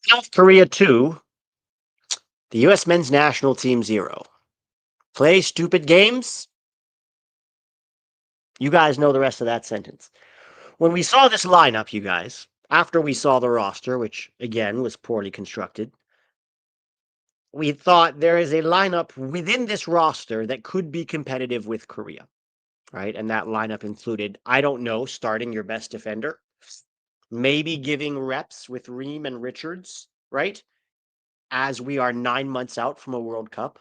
South Korea 2, the U.S. men's national team 0. Play stupid games. You guys know the rest of that sentence. When we saw this lineup, you guys, after we saw the roster, which again was poorly constructed, we thought there is a lineup within this roster that could be competitive with Korea, right? And that lineup included, I don't know, starting your best defender, maybe giving reps with Ream and Richards, right? As we are 9 months out from a World Cup.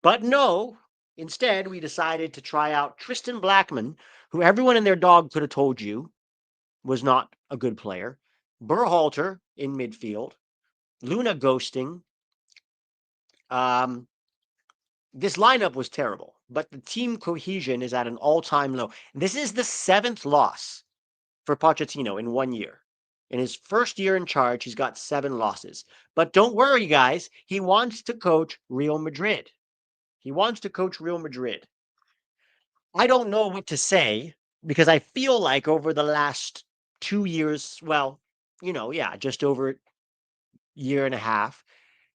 But no, instead, we decided to try out Tristan Blackman, who everyone and their dog could have told you was not a good player. Berhalter in midfield. Luna ghosting. Um, this lineup was terrible, but the team cohesion is at an all-time low. This is the 7th loss for Pochettino in 1 year. In his first year in charge, he's got 7 losses. But don't worry, guys. He wants to coach Real Madrid. He wants to coach Real Madrid. I don't know what to say because I feel like over the last 2 years, well, just over a year and a half,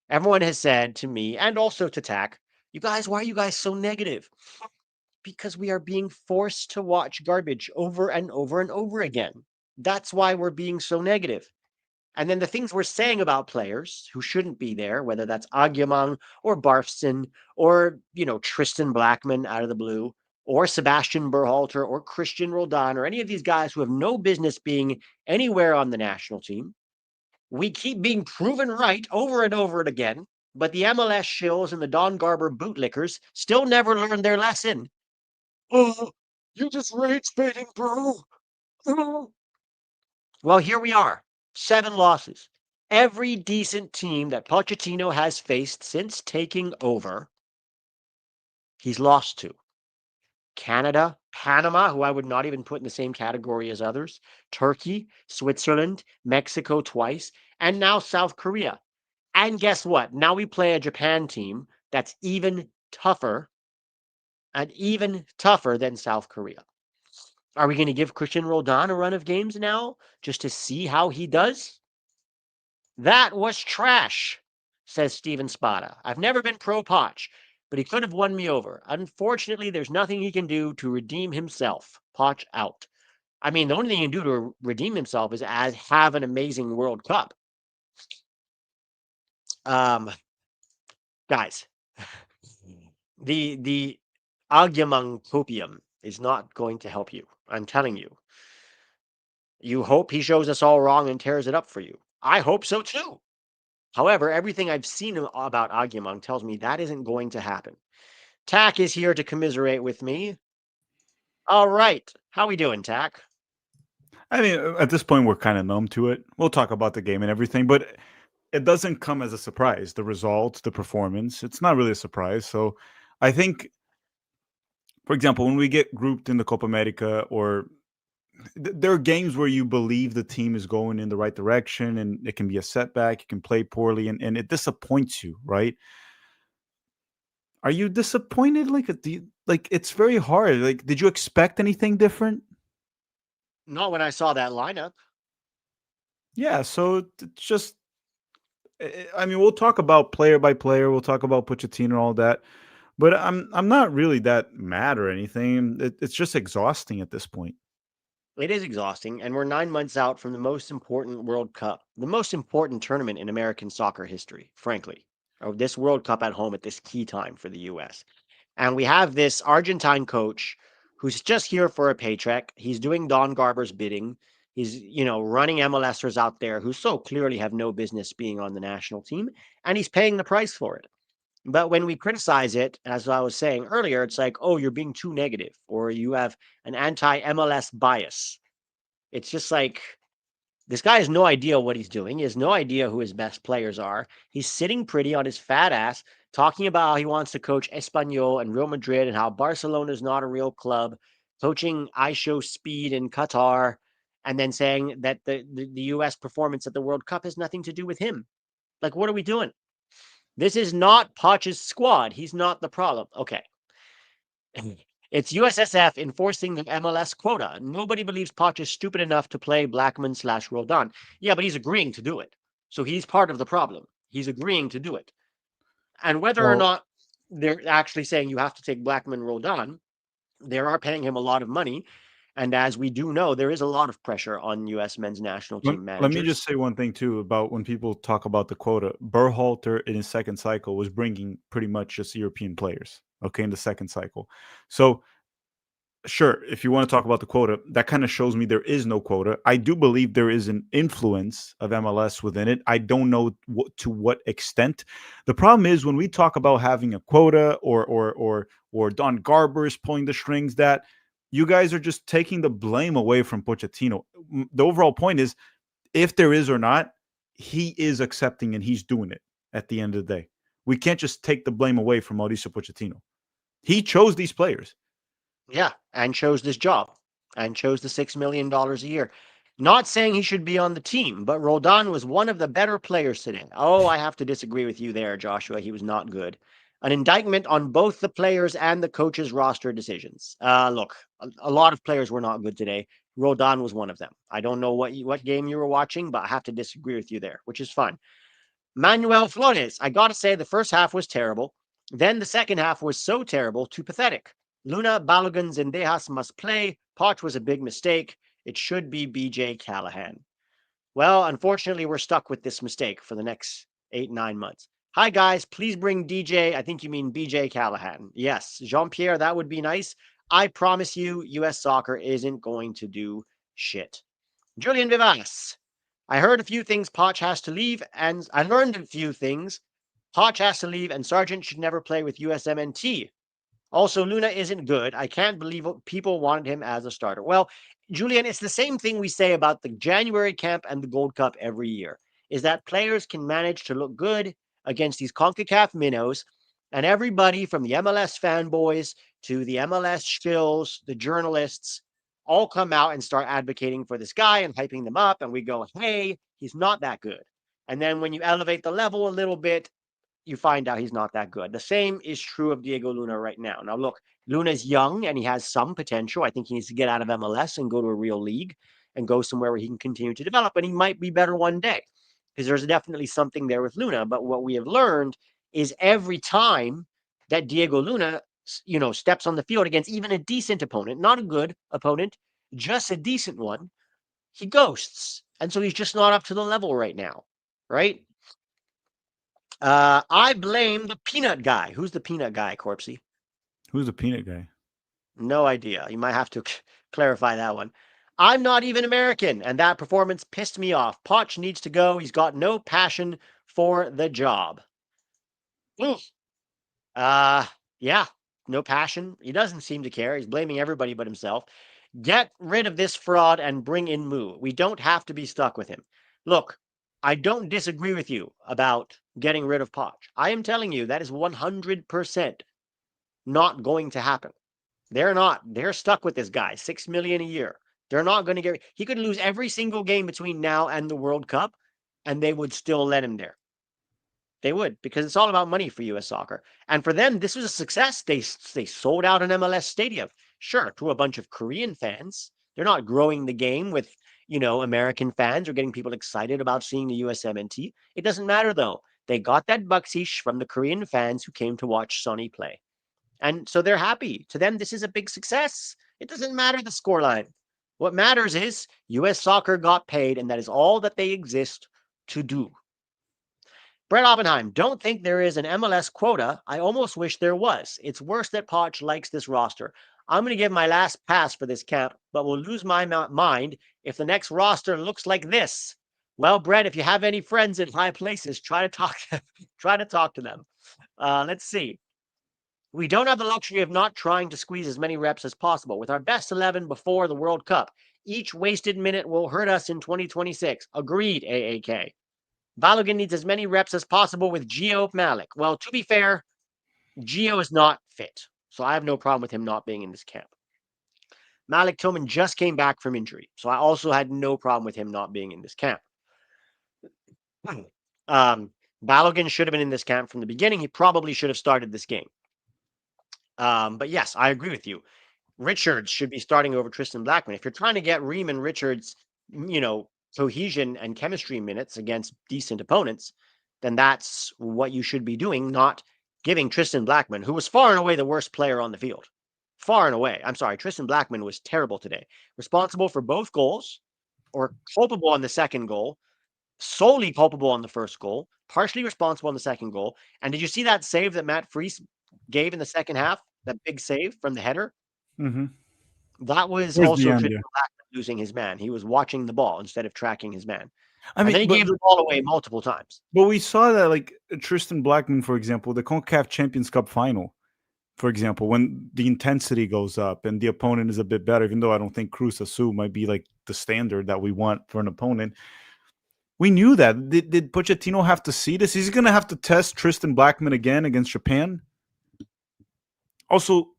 everyone has said to me and also to Tac, you guys, why are you guys so negative? Because we are being forced to watch garbage over and over and over again. That's why we're being so negative. And then the things we're saying about players who shouldn't be there, whether that's Agyemang or Barfson or, Tristan Blackman out of the blue, or Sebastian Berhalter or Christian Roldan or any of these guys who have no business being anywhere on the national team. We keep being proven right over and over and again, but the MLS shills and the Don Garber bootlickers still never learned their lesson. Oh, you just rage baiting, bro. Oh. Well, here we are, 7 losses. Every decent team that Pochettino has faced since taking over, he's lost to. Canada, Panama, who I would not even put in the same category as others, Turkey, Switzerland, Mexico twice, and now South Korea. And guess what? Now we play a Japan team that's even tougher than South Korea. Are we going to give Christian Roldan a run of games now just to see how he does? That was trash, says Steven Spada. I've never been pro Poch, but he could have won me over. Unfortunately, there's nothing he can do to redeem himself. Poch out. I mean, the only thing he can do to redeem himself is have an amazing World Cup. Guys, the Agyemang copium is not going to help you. I'm telling you. You hope he shows us all wrong and tears it up for you. I hope so too. However, everything I've seen about Agyemang tells me that isn't going to happen. Tac is here to commiserate with me. All right. How we doing, Tac? I mean, at this point, we're kind of numb to it. We'll talk about the game and everything, but it doesn't come as a surprise. The results, the performance, it's not really a surprise. So I think, for example, when we get grouped in the Copa America or there are games where you believe the team is going in the right direction and it can be a setback, you can play poorly and it disappoints you, right? Are you disappointed? Like it's very hard. Like, did you expect anything different? Not when I saw that lineup. Yeah, so it's just I mean, we'll talk about player by player. We'll talk about Pochettino and all that, but I'm not really that mad or anything. It's just exhausting at this point. It is exhausting, and we're 9 months out from the most important World Cup, the most important tournament in American soccer history, frankly. This World Cup at home at this key time for the US. And we have this Argentine coach who's just here for a paycheck. He's doing Don Garber's bidding. He's, running MLSers out there who so clearly have no business being on the national team, and he's paying the price for it. But when we criticize it, as I was saying earlier, it's like, oh, you're being too negative, or you have an anti MLS bias. It's just like, this guy has no idea what he's doing. He has no idea who his best players are. He's sitting pretty on his fat ass, talking about how he wants to coach Espanyol and Real Madrid and how Barcelona is not a real club, coaching I Show Speed in Qatar, and then saying that the US performance at the World Cup has nothing to do with him. Like, what are we doing? This is not Poch's squad. He's not the problem. Okay. It's USSF enforcing the MLS quota. Nobody believes Poch is stupid enough to play Blackman/Roldan. Yeah, but he's agreeing to do it. So he's part of the problem. He's agreeing to do it. And whether or Well, not they're actually saying you have to take Blackman Roldan, they are paying him a lot of money. And as we do know, there is a lot of pressure on U.S. men's national team let me managers. just say one thing too about when people talk about the quota. Berhalter in his second cycle was bringing pretty much just European players. Okay, in the second cycle, so sure, if you want to talk about the quota, that kind of shows me there is no quota. I do believe there is an influence of MLS within it. I don't know to what extent. The problem is when we talk about having a quota or Don Garber is pulling the strings, that you guys are just taking the blame away from Pochettino. The overall point is, if there is or not, he is accepting and he's doing it at the end of the day. We can't just take the blame away from Mauricio Pochettino. He chose these players. Yeah, and chose this job and chose the $6 million a year. Not saying he should be on the team, but Roldan was one of the better players today. Oh, I have to disagree with you there, Joshua. He was not good. An indictment on both the players and the coach's roster decisions. Look, a lot of players were not good today. Roldan was one of them. I don't know what game you were watching, but I have to disagree with you there, which is fine. Manuel Flores, I got to say, the first half was terrible. Then the second half was so terrible to pathetic. Luna, Balogun, Zendejas must play. Poch was a big mistake. It should be BJ Callahan. Well, unfortunately, we're stuck with this mistake for the next 8, 9 months. Hi, guys. Please bring DJ. I think you mean BJ Callahan. Yes, Jean Pierre, that would be nice. I promise you, US soccer isn't going to do shit. Julian Vivas. I heard a few things Poch has to leave, and I learned a few things. Poch has to leave, and Sargent should never play with USMNT. Also, Luna isn't good. I can't believe people wanted him as a starter. Well, Julian, it's the same thing we say about the January camp and the Gold Cup every year, is that players can manage to look good against these CONCACAF minnows, and everybody from the MLS fanboys to the MLS shills, the journalists, all come out and start advocating for this guy and hyping them up, and we go, hey, he's not that good. And then when you elevate the level a little bit, you find out he's not that good. The same is true of Diego Luna right now. Now, look, Luna's young and he has some potential. I think he needs to get out of MLS and go to a real league and go somewhere where he can continue to develop. And he might be better one day because there's definitely something there with Luna. But what we have learned is every time that Diego Luna, steps on the field against even a decent opponent, not a good opponent, just a decent one, he ghosts. And so he's just not up to the level right now, right? I blame the peanut guy. Who's the peanut guy, Corpsey? Who's the peanut guy? No idea. You might have to clarify that one. I'm not even American, and that performance pissed me off. Poch needs to go. He's got no passion for the job. Mm. Uh, yeah, no passion. He doesn't seem to care. He's blaming everybody but himself. Get rid of this fraud and bring in Moo. We don't have to be stuck with him. Look, I don't disagree with you about getting rid of Poch. I am telling you that is 100% not going to happen. They're not. They're stuck with this guy. 6 million a year. They're not going to get. He could lose every single game between now and the World Cup, and they would still let him there. They would, because it's all about money for U.S. soccer. And for them, this was a success. They sold out an MLS stadium, sure, to a bunch of Korean fans. They're not growing the game with American fans or getting people excited about seeing the USMNT. It doesn't matter though. They got that bucksheesh from the Korean fans who came to watch Sonny play. And so they're happy. To them, this is a big success. It doesn't matter the scoreline. What matters is US soccer got paid, and that is all that they exist to do. Brett Oppenheim, don't think there is an MLS quota. I almost wish there was. It's worse that Poch likes this roster. I'm going to give my last pass for this camp, but will lose my mind if the next roster looks like this. Well, Brett, if you have any friends in high places, try to talk to them. Let's see. We don't have the luxury of not trying to squeeze as many reps as possible. With our best 11 before the World Cup, each wasted minute will hurt us in 2026. Agreed, AAK. Balogun needs as many reps as possible with Gio Malik. Well, to be fair, Gio is not fit, so I have no problem with him not being in this camp. Malik Tillman just came back from injury, so I also had no problem with him not being in this camp. Balogun should have been in this camp from the beginning. He probably should have started this game. But yes, I agree with you. Richards should be starting over Tristan Blackman. If you're trying to get Ream and Richards, cohesion and chemistry minutes against decent opponents, then that's what you should be doing, not giving Tristan Blackman, who was far and away the worst player on the field. Far and away. I'm sorry, Tristan Blackman was terrible today. Responsible for both goals, or culpable on the second goal, solely culpable on the first goal, partially responsible on the second goal. And did you see that save that Matt Freese gave in the second half? That big save from the header? Mm-hmm. That was Towards the also end, Tristan yeah. Blackman losing his man. He was watching the ball instead of tracking his man. I And mean, then he but gave the ball away multiple times. but we saw that like Tristan Blackman, for example, the CONCACAF Champions Cup final, for example, when the intensity goes up and the opponent is a bit better, even though I don't think Cruz Azul might be like the standard that we want for an opponent. We knew that. Did Pochettino have to see this? He's going to have to test Tristan Blackman again against Japan. Also,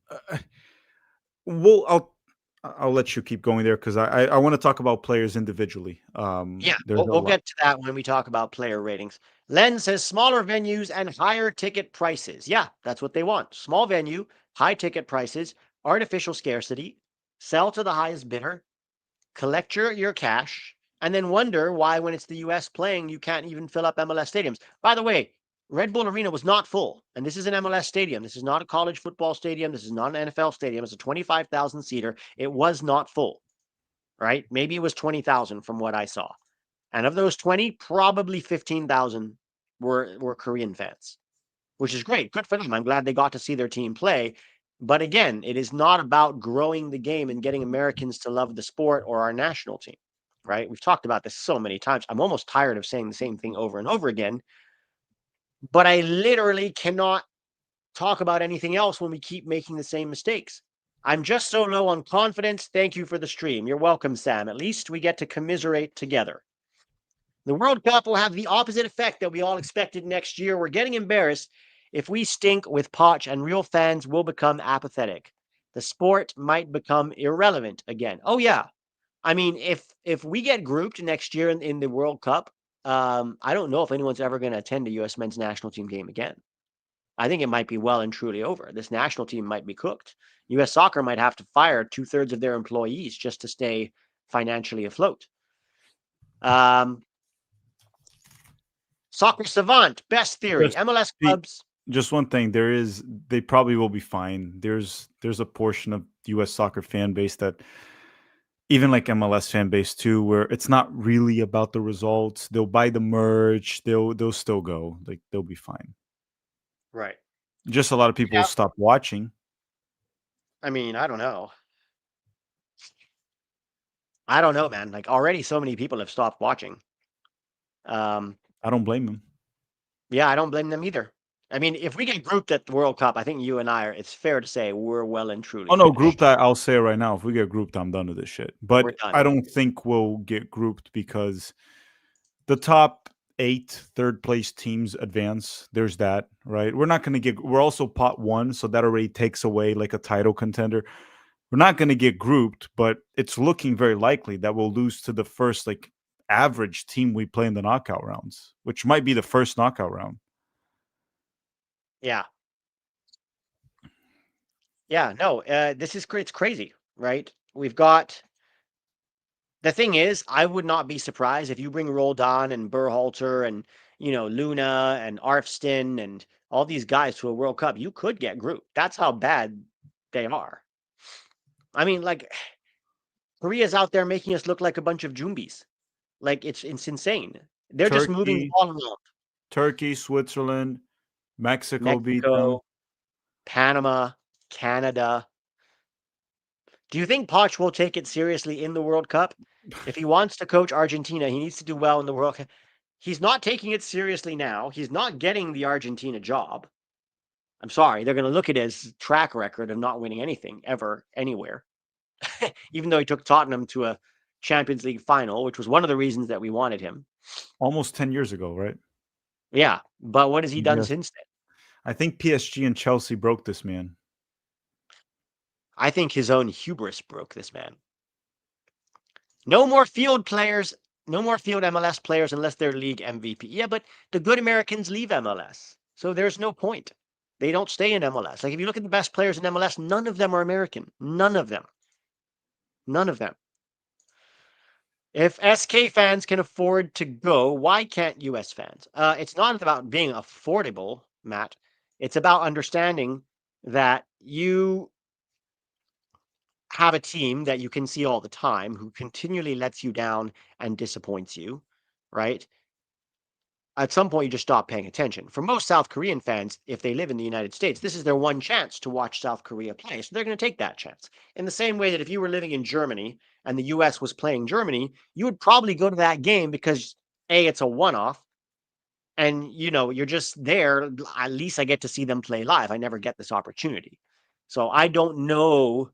I'll let you keep going there because I want to talk about players individually. Yeah, There's a we'll lot. get to that when we talk about player ratings. Len says smaller venues and higher ticket prices. Yeah, that's what they want. Small venue, high ticket prices, artificial scarcity, sell to the highest bidder, collect your cash, and then wonder why when it's the US playing, you can't even fill up MLS stadiums. By the way, Red Bull Arena was not full, and this is an MLS stadium. This is not a college football stadium. This is not an NFL stadium. It's a 25,000 seater. It was not full, right? Maybe it was 20,000 from what I saw. And of those 20, probably 15,000 were Korean fans, which is great. Good for them. I'm glad they got to see their team play. But again, it is not about growing the game and getting Americans to love the sport or our national team, right? We've talked about this so many times. I'm almost tired of saying the same thing over and over again, but I literally cannot talk about anything else when we keep making the same mistakes. I'm just so low on confidence. Thank you for the stream. You're welcome, Sam. At least we get to commiserate together. The World Cup will have the opposite effect that we all expected next year. We're getting embarrassed if we stink with Poch, and real fans will become apathetic. The sport might become irrelevant again. Oh yeah, I mean, if we get grouped next year in the World Cup, I don't know if anyone's ever going to attend a U.S. men's national team game again. I think it might be well and truly over. This national team might be cooked. U.S. soccer might have to fire 2/3 of their employees just to stay financially afloat. Soccer Savant, best theory. Just MLS the clubs. just one thing, they probably will be fine. There's a portion of the US soccer fan base that even like MLS fan base too, where it's not really about the results. They'll buy the merch, they'll still go. Like they'll be fine. Right. Just a lot of people will Yeah. stop watching. I mean, I don't know. I don't know, man. Like already so many people have stopped watching. Um, I don't blame them. yeah, I don't blame them either. I mean, if we get grouped at the World Cup, I think you and I are, it's fair to say we're well and truly Oh no, grouped. finished. I'll say it right now. If we get grouped, I'm done with this shit. We're But I done. don't think we'll get grouped because the top eight third place teams advance. There's that, right? We're not going to get. We're also pot one, so that already takes away like a title contender. We're not going to get grouped, but it's looking very likely that we'll lose to the first like average team we play in the knockout rounds, which might be the first knockout round. Yeah. Yeah. No, this is it's crazy, right? We've got the thing is, I would not be surprised if you bring Roldan and Berhalter and Luna and Arfston and all these guys to a World Cup. You could get grouped. That's how bad they are. I mean, like Korea's out there making us look like a bunch of jumbies. Like it's insane. They're just moving the Turkey, ball around. Turkey, Switzerland, Mexico beat them. Mexico, Panama, Canada. Do you think Poch will take it seriously in the World Cup? If he wants to coach Argentina, he needs to do well in the World Cup. He's not taking it seriously now. He's not getting the Argentina job. I'm sorry. They're going to look at his track record of not winning anything ever, anywhere. Even though he took Tottenham to a Champions League final, which was one of the reasons that we wanted him. Almost 10 years ago, right? Yeah. But what has he done Yes. since then? I think PSG and Chelsea broke this man. I think his own hubris broke this man. No more field players, no more field MLS players unless they're league MVP. Yeah, but the good Americans leave MLS. So there's no point. They don't stay in MLS. Like if you look at the best players in MLS, none of them are American. None of them. None of them. If SK fans can afford to go, why can't US fans? It's not about being affordable, Matt. It's about understanding that you have a team that you can see all the time who continually lets you down and disappoints you, right? At some point, you just stop paying attention. For most South Korean fans, if they live in the United States, this is their one chance to watch South Korea play. So they're going to take that chance. In the same way that if you were living in Germany and the US was playing Germany, you would probably go to that game because A, it's a one off. And you're just there. At least I get to see them play live. I never get this opportunity. So I don't know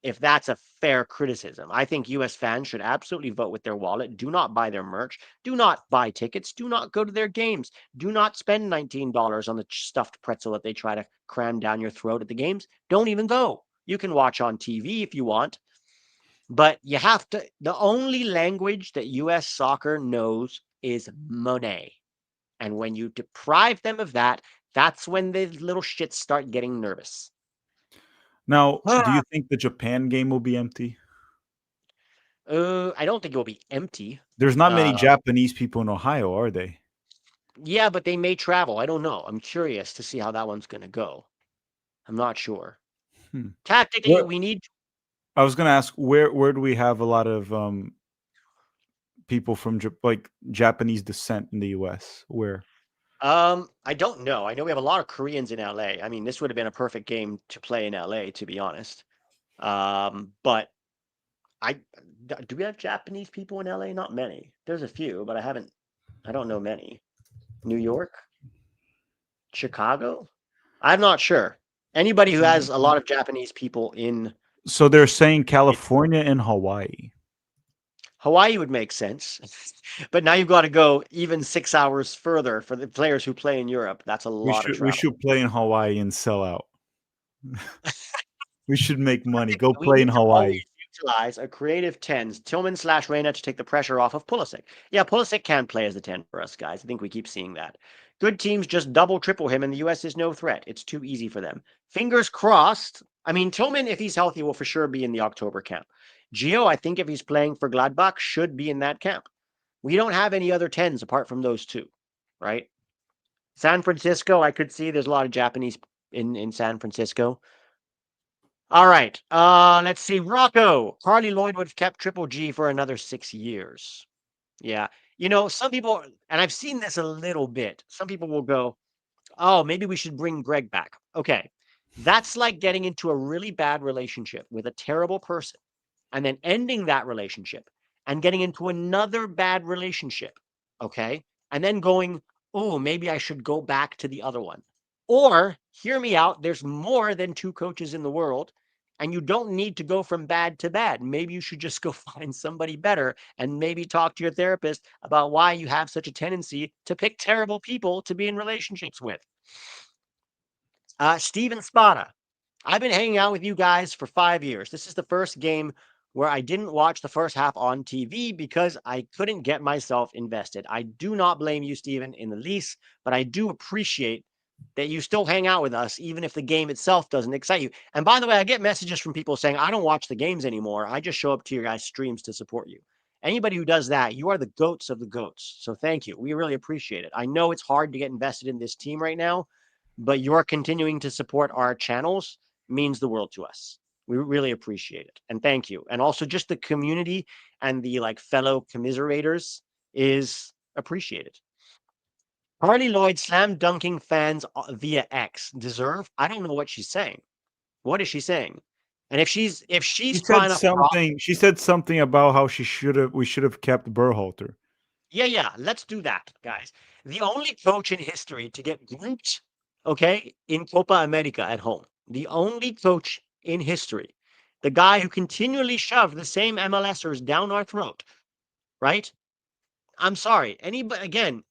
if that's a fair criticism. I think US fans should absolutely vote with their wallet. Do not buy their merch. Do not buy tickets. Do not go to their games. Do not spend $19 on the stuffed pretzel that they try to cram down your throat at the games. Don't even go. You can watch on TV if you want, but you have to. The only language that US soccer knows is money. And when you deprive them of that, that's when the little shits start getting nervous. Now, do you think the Japan game will be empty? I don't think it will be empty. There's not many Um, Japanese people in Ohio, are they? Yeah, but they may travel. I don't know. I'm curious to see how that one's going to go. I'm not sure. Hmm. Tactically, Where we need. I was gonna ask, where do we have a lot of people from like Japanese descent in the U.S.? Where? I don't know. I know we have a lot of Koreans in LA. I mean, this would have been a perfect game to play in LA, to be honest. But I do we have Japanese people in LA? Not many. There's a few, but I haven't. I don't know many. New York, Chicago. I'm not sure. Anybody who has a lot of Japanese people in So they're saying California and Hawaii. Hawaii would make sense, but now you've got to go even 6 hours further for the players who play in Europe. That's a We lot of should we travel. should play in Hawaii and sell out. We should make money. Go We play in need to always Hawaii. utilize a creative tens, Tillman slash Reyna to take the pressure off of Pulisic. Yeah, Pulisic can play as the 10 for us, guys. I think we keep seeing that. Good teams just double, triple him, and the U.S. is no threat. It's too easy for them. Fingers crossed. I mean, Tillman, if he's healthy, will for sure be in the October camp. Gio, I think if he's playing for Gladbach, should be in that camp. We don't have any other 10s apart from those two, right? San Francisco, I could see there's a lot of Japanese in San Francisco. All right. Let's see. Rocco. Harley Lloyd would have kept Triple G for another 6 years. Yeah. Some people, and I've seen this a little bit, some people will go, oh, maybe we should bring Greg back. Okay. That's like getting into a really bad relationship with a terrible person and then ending that relationship and getting into another bad relationship. Okay. And then going, oh, maybe I should go back to the other one. Or hear me out, there's more than two coaches in the world. And you don't need to go from bad to bad. Maybe you should just go find somebody better and maybe talk to your therapist about why you have such a tendency to pick terrible people to be in relationships with. Steven Spada. I've been hanging out with you guys for 5 years. This is the first game where I didn't watch the first half on TV because I couldn't get myself invested. I do not blame you, Steven, in the least, but I do appreciate that you still hang out with us, even if the game itself doesn't excite you. And by the way, I get messages from people saying, I don't watch the games anymore. I just show up to your guys' streams to support you. Anybody who does that, you are the goats of the goats. So thank you. We really appreciate it. I know it's hard to get invested in this team right now, but your continuing to support our channels means the world to us. We really appreciate it. And thank you. And also just the community and the fellow commiserators is appreciated. Harley Lloyd slam dunking fans via X deserve. I don't know what she's saying. What is she saying? And if She she's said trying to something. She said something about how we should have kept Berhalter. yeah, let's do that, guys. The only coach in history to get grouped, okay, in Copa America at home. The only coach in history. The guy who continually shoved the same MLSers down our throat, right? I'm sorry. Anybody again,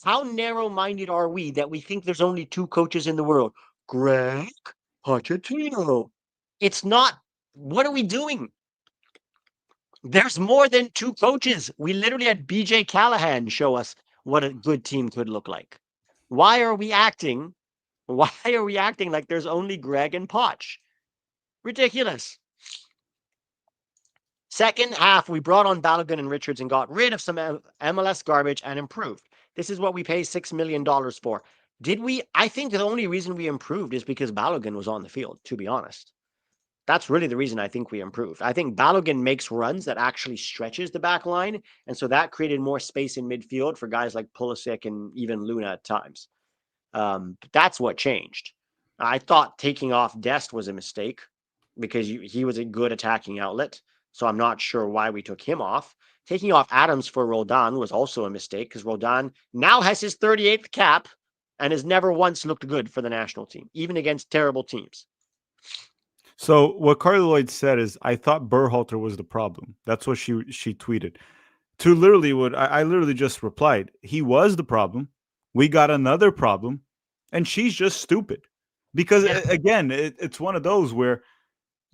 how narrow-minded are we that we think there's only two coaches in the world? Greg Pochettino. It's not. What are we doing? There's more than two coaches. We literally had BJ Callahan show us what a good team could look like. Why are we acting? Why are we acting like there's only Greg and Poch? Ridiculous. Second half, we brought on Balogun and Richards and got rid of some MLS garbage and improved. This is what we pay $6 million for. Did we? I think the only reason we improved is because Balogun was on the field, to be honest. That's really the reason I think we improved. I think Balogun makes runs that actually stretches the back line, and so that created more space in midfield for guys like Pulisic and even Luna at times. But that's what changed. I thought taking off Dest was a mistake because he was a good attacking outlet, so I'm not sure why we took him off. Taking off Adams for Roldan was also a mistake because Roldan now has his 38th cap and has never once looked good for the national team, even against terrible teams. So what Carly Lloyd said is, I thought Berhalter was the problem. That's what she tweeted. To literally what I literally just replied. He was the problem. We got another problem, and she's just stupid. Because Yeah. again, it's one of those where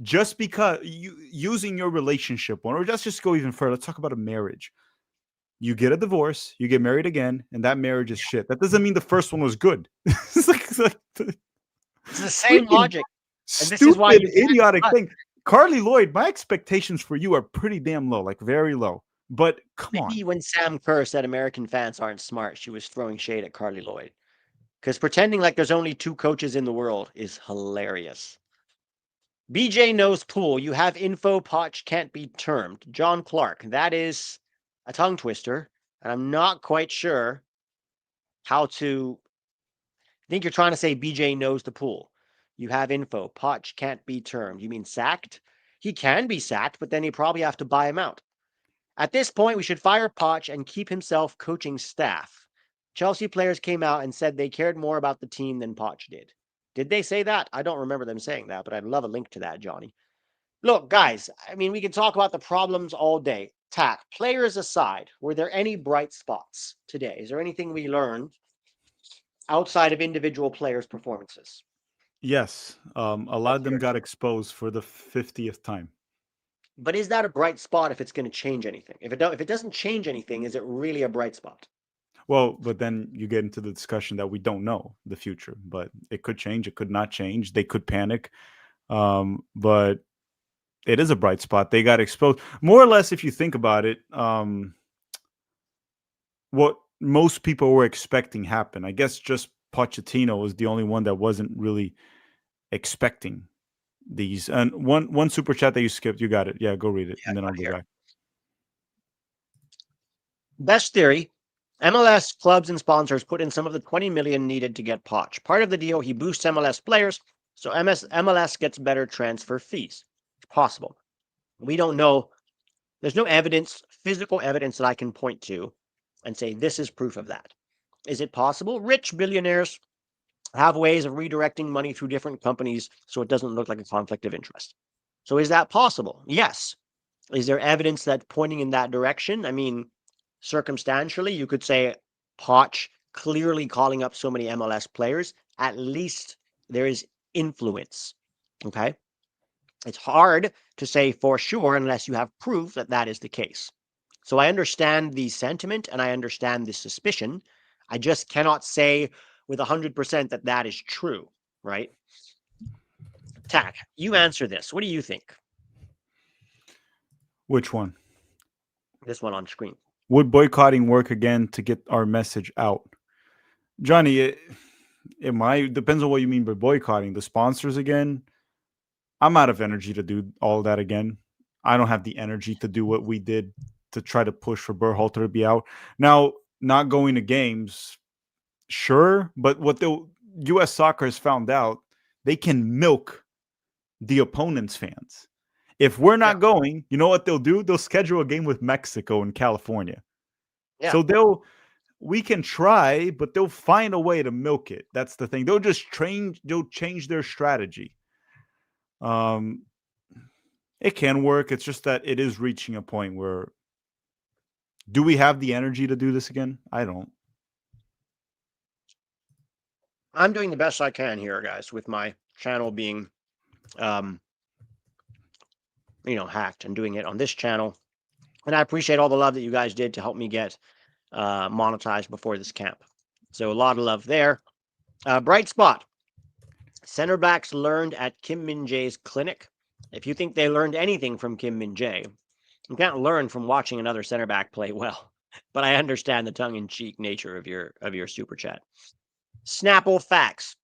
just because you using your relationship one, or let's just go even further. Let's talk about a marriage. You get a divorce, you get married again, and that marriage is shit. That doesn't mean the first one was good. It's like It's the same freaking logic. And this is why stupid, you can't idiotic cut. thing. Carly Lloyd, my expectations for you are pretty damn low, like very low. But come on. Maybe when Sam Kerr said American fans aren't smart, she was throwing shade at Carly Lloyd. Because pretending like there's only two coaches in the world is hilarious. BJ knows pool. You have info. Potch can't be termed. John Clark. That is a tongue twister. And I'm not quite sure how to. I think you're trying to say BJ knows the pool. You have info. Potch can't be termed. You mean sacked? He can be sacked, but then you probably have to buy him out. At this point, we should fire Poch and keep himself coaching staff. Chelsea players came out and said they cared more about the team than Poch did. Did they say that? I don't remember them saying that, but I'd love a link to that, Johnny. Look, guys, I mean, we can talk about the problems all day. Tac, players aside, were there any bright spots today? Is there anything we learned outside of individual players' performances? Yes, a lot Let's of hear them it. got exposed for the 50th time. But is that a bright spot if it's going to change anything? If it doesn't change anything, is it really a bright spot? Well, but then you get into the discussion that we don't know the future, but it could change, it could not change. They could panic. But it is a bright spot. They got exposed. More or less, if you think about it, what most people were expecting happened. I guess just Pochettino was the only one that wasn't really expecting these. And one super chat that you skipped, you got it. Yeah, go read it, Yeah, and then I'll got go here. back. Best theory. MLS clubs and sponsors put in some of the 20 million needed to get Poch. Part of the deal, he boosts MLS players, so MLS gets better transfer fees. It's possible. We don't know. There's no evidence, physical evidence that I can point to and say this is proof of that. Is it possible? Rich billionaires have ways of redirecting money through different companies so it doesn't look like a conflict of interest. So is that possible? Yes. Is there evidence that's pointing in that direction? I mean, circumstantially, you could say Poch clearly calling up so many MLS players. At least there is influence. Okay. It's hard to say for sure unless you have proof that that is the case. So I understand the sentiment and I understand the suspicion. I just cannot say with 100% that that is true, right? Tac, you answer this. What do you think? Which one? This one on screen. Would boycotting work again to get our message out? Johnny, it might. Depends on what you mean by boycotting. The sponsors again. I'm out of energy to do all that again. I don't have the energy to do what we did to try to push for Berhalter to be out. Now, not going to games, sure, but what the U.S. soccer has found out, they can milk the opponent's fans. If we're Yeah. not going, you know what they'll do? They'll schedule a game with Mexico and California. Yeah. So we can try, but they'll find a way to milk it. That's the thing. They'll change their strategy. Um, it can work. It's just that it is reaching a point where do we have the energy to do this again? I don't. I'm doing the best I can here, guys, with my channel being, um, hacked and doing it on this channel. And I appreciate all the love that you guys did to help me get monetized before this camp. So a lot of love there. Bright spot. Center backs learned at Kim Min Jae's clinic. If you think they learned anything from Kim Min Jae, You can't learn from watching another center back play well, but I understand the tongue-in-cheek nature of your super chat. Snapple facts.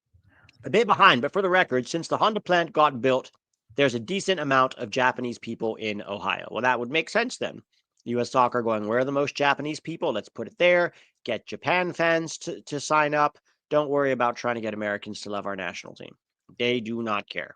A bit behind, but for the record, since the Honda plant got built, there's a decent amount of Japanese people in Ohio. Well, that would make sense then. U.S. Soccer going, where are the most Japanese people? Let's put it there. Get Japan fans to sign up. Don't worry about trying to get Americans to love our national team. They do not care.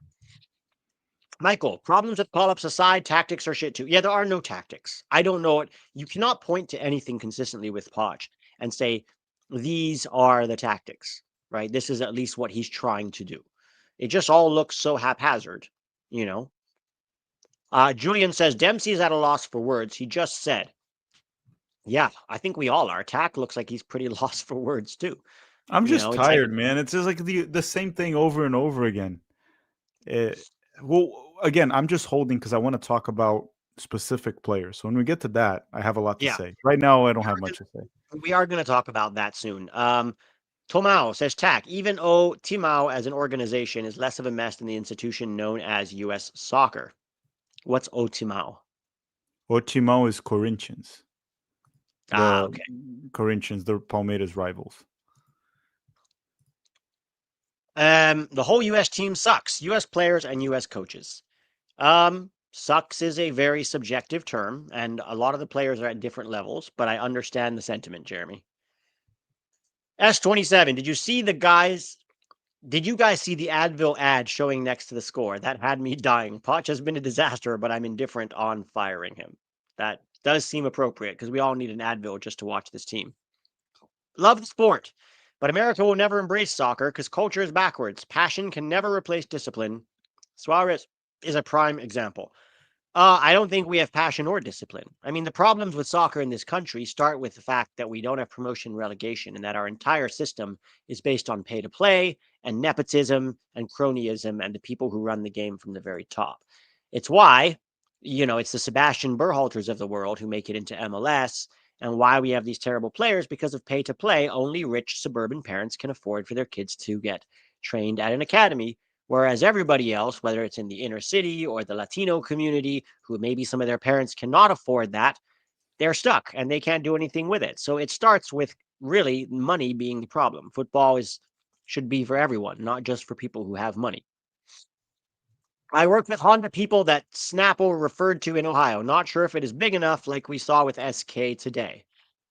Michael, problems with call-ups aside, tactics are shit too. Yeah, there are no tactics. I don't know it. You cannot point to anything consistently with Poch and say, these are the tactics, right? This is at least what he's trying to do. It just all looks so haphazard, you know? Julian says, Dempsey is at a loss for words. He just said, yeah, I think we all are. Tac looks like he's pretty lost for words too. I'm You just know, it's like, tired, man. It's just like the same thing over and over again. Well, again, I'm just holding because I want to talk about specific players. So when we get to that, I have a lot to yeah, say. Right now, I don't have much to say. we are going to talk about that soon. Tomao says, Tac, even though Timao as an organization is less of a mess than the institution known as U.S. Soccer. What's Otimao? Ochimo is Corinthians. Okay. Corinthians, the Palmeiras rivals. The whole U.S. team sucks. U.S. players and U.S. coaches. Sucks is a very subjective term, and a lot of the players are at different levels, but I understand the sentiment, Jeremy. S27, did you guys see the Advil ad showing next to the score? That had me dying. Poch has been a disaster, but I'm indifferent on firing him. That does seem appropriate because we all need an Advil just to watch this team. Love the sport, but America will never embrace soccer because culture is backwards. Passion can never replace discipline. Suarez is a prime example. I don't think we have passion or discipline. I mean, the problems with soccer in this country start with the fact that we don't have promotion relegation and that our entire system is based on pay to play and nepotism and cronyism and the people who run the game from the very top. It's why, it's the Sebastian Berhalters of the world who make it into MLS and why we have these terrible players because of pay to play. Only rich suburban parents can afford for their kids to get trained at an academy. Whereas everybody else, whether it's in the inner city or the Latino community, who maybe some of their parents cannot afford that, they're stuck and they can't do anything with it. So it starts with really money being the problem. Football should be for everyone, not just for people who have money. I work with Honda people that Snapple referred to in Ohio. Not sure if it is big enough like we saw with SK today.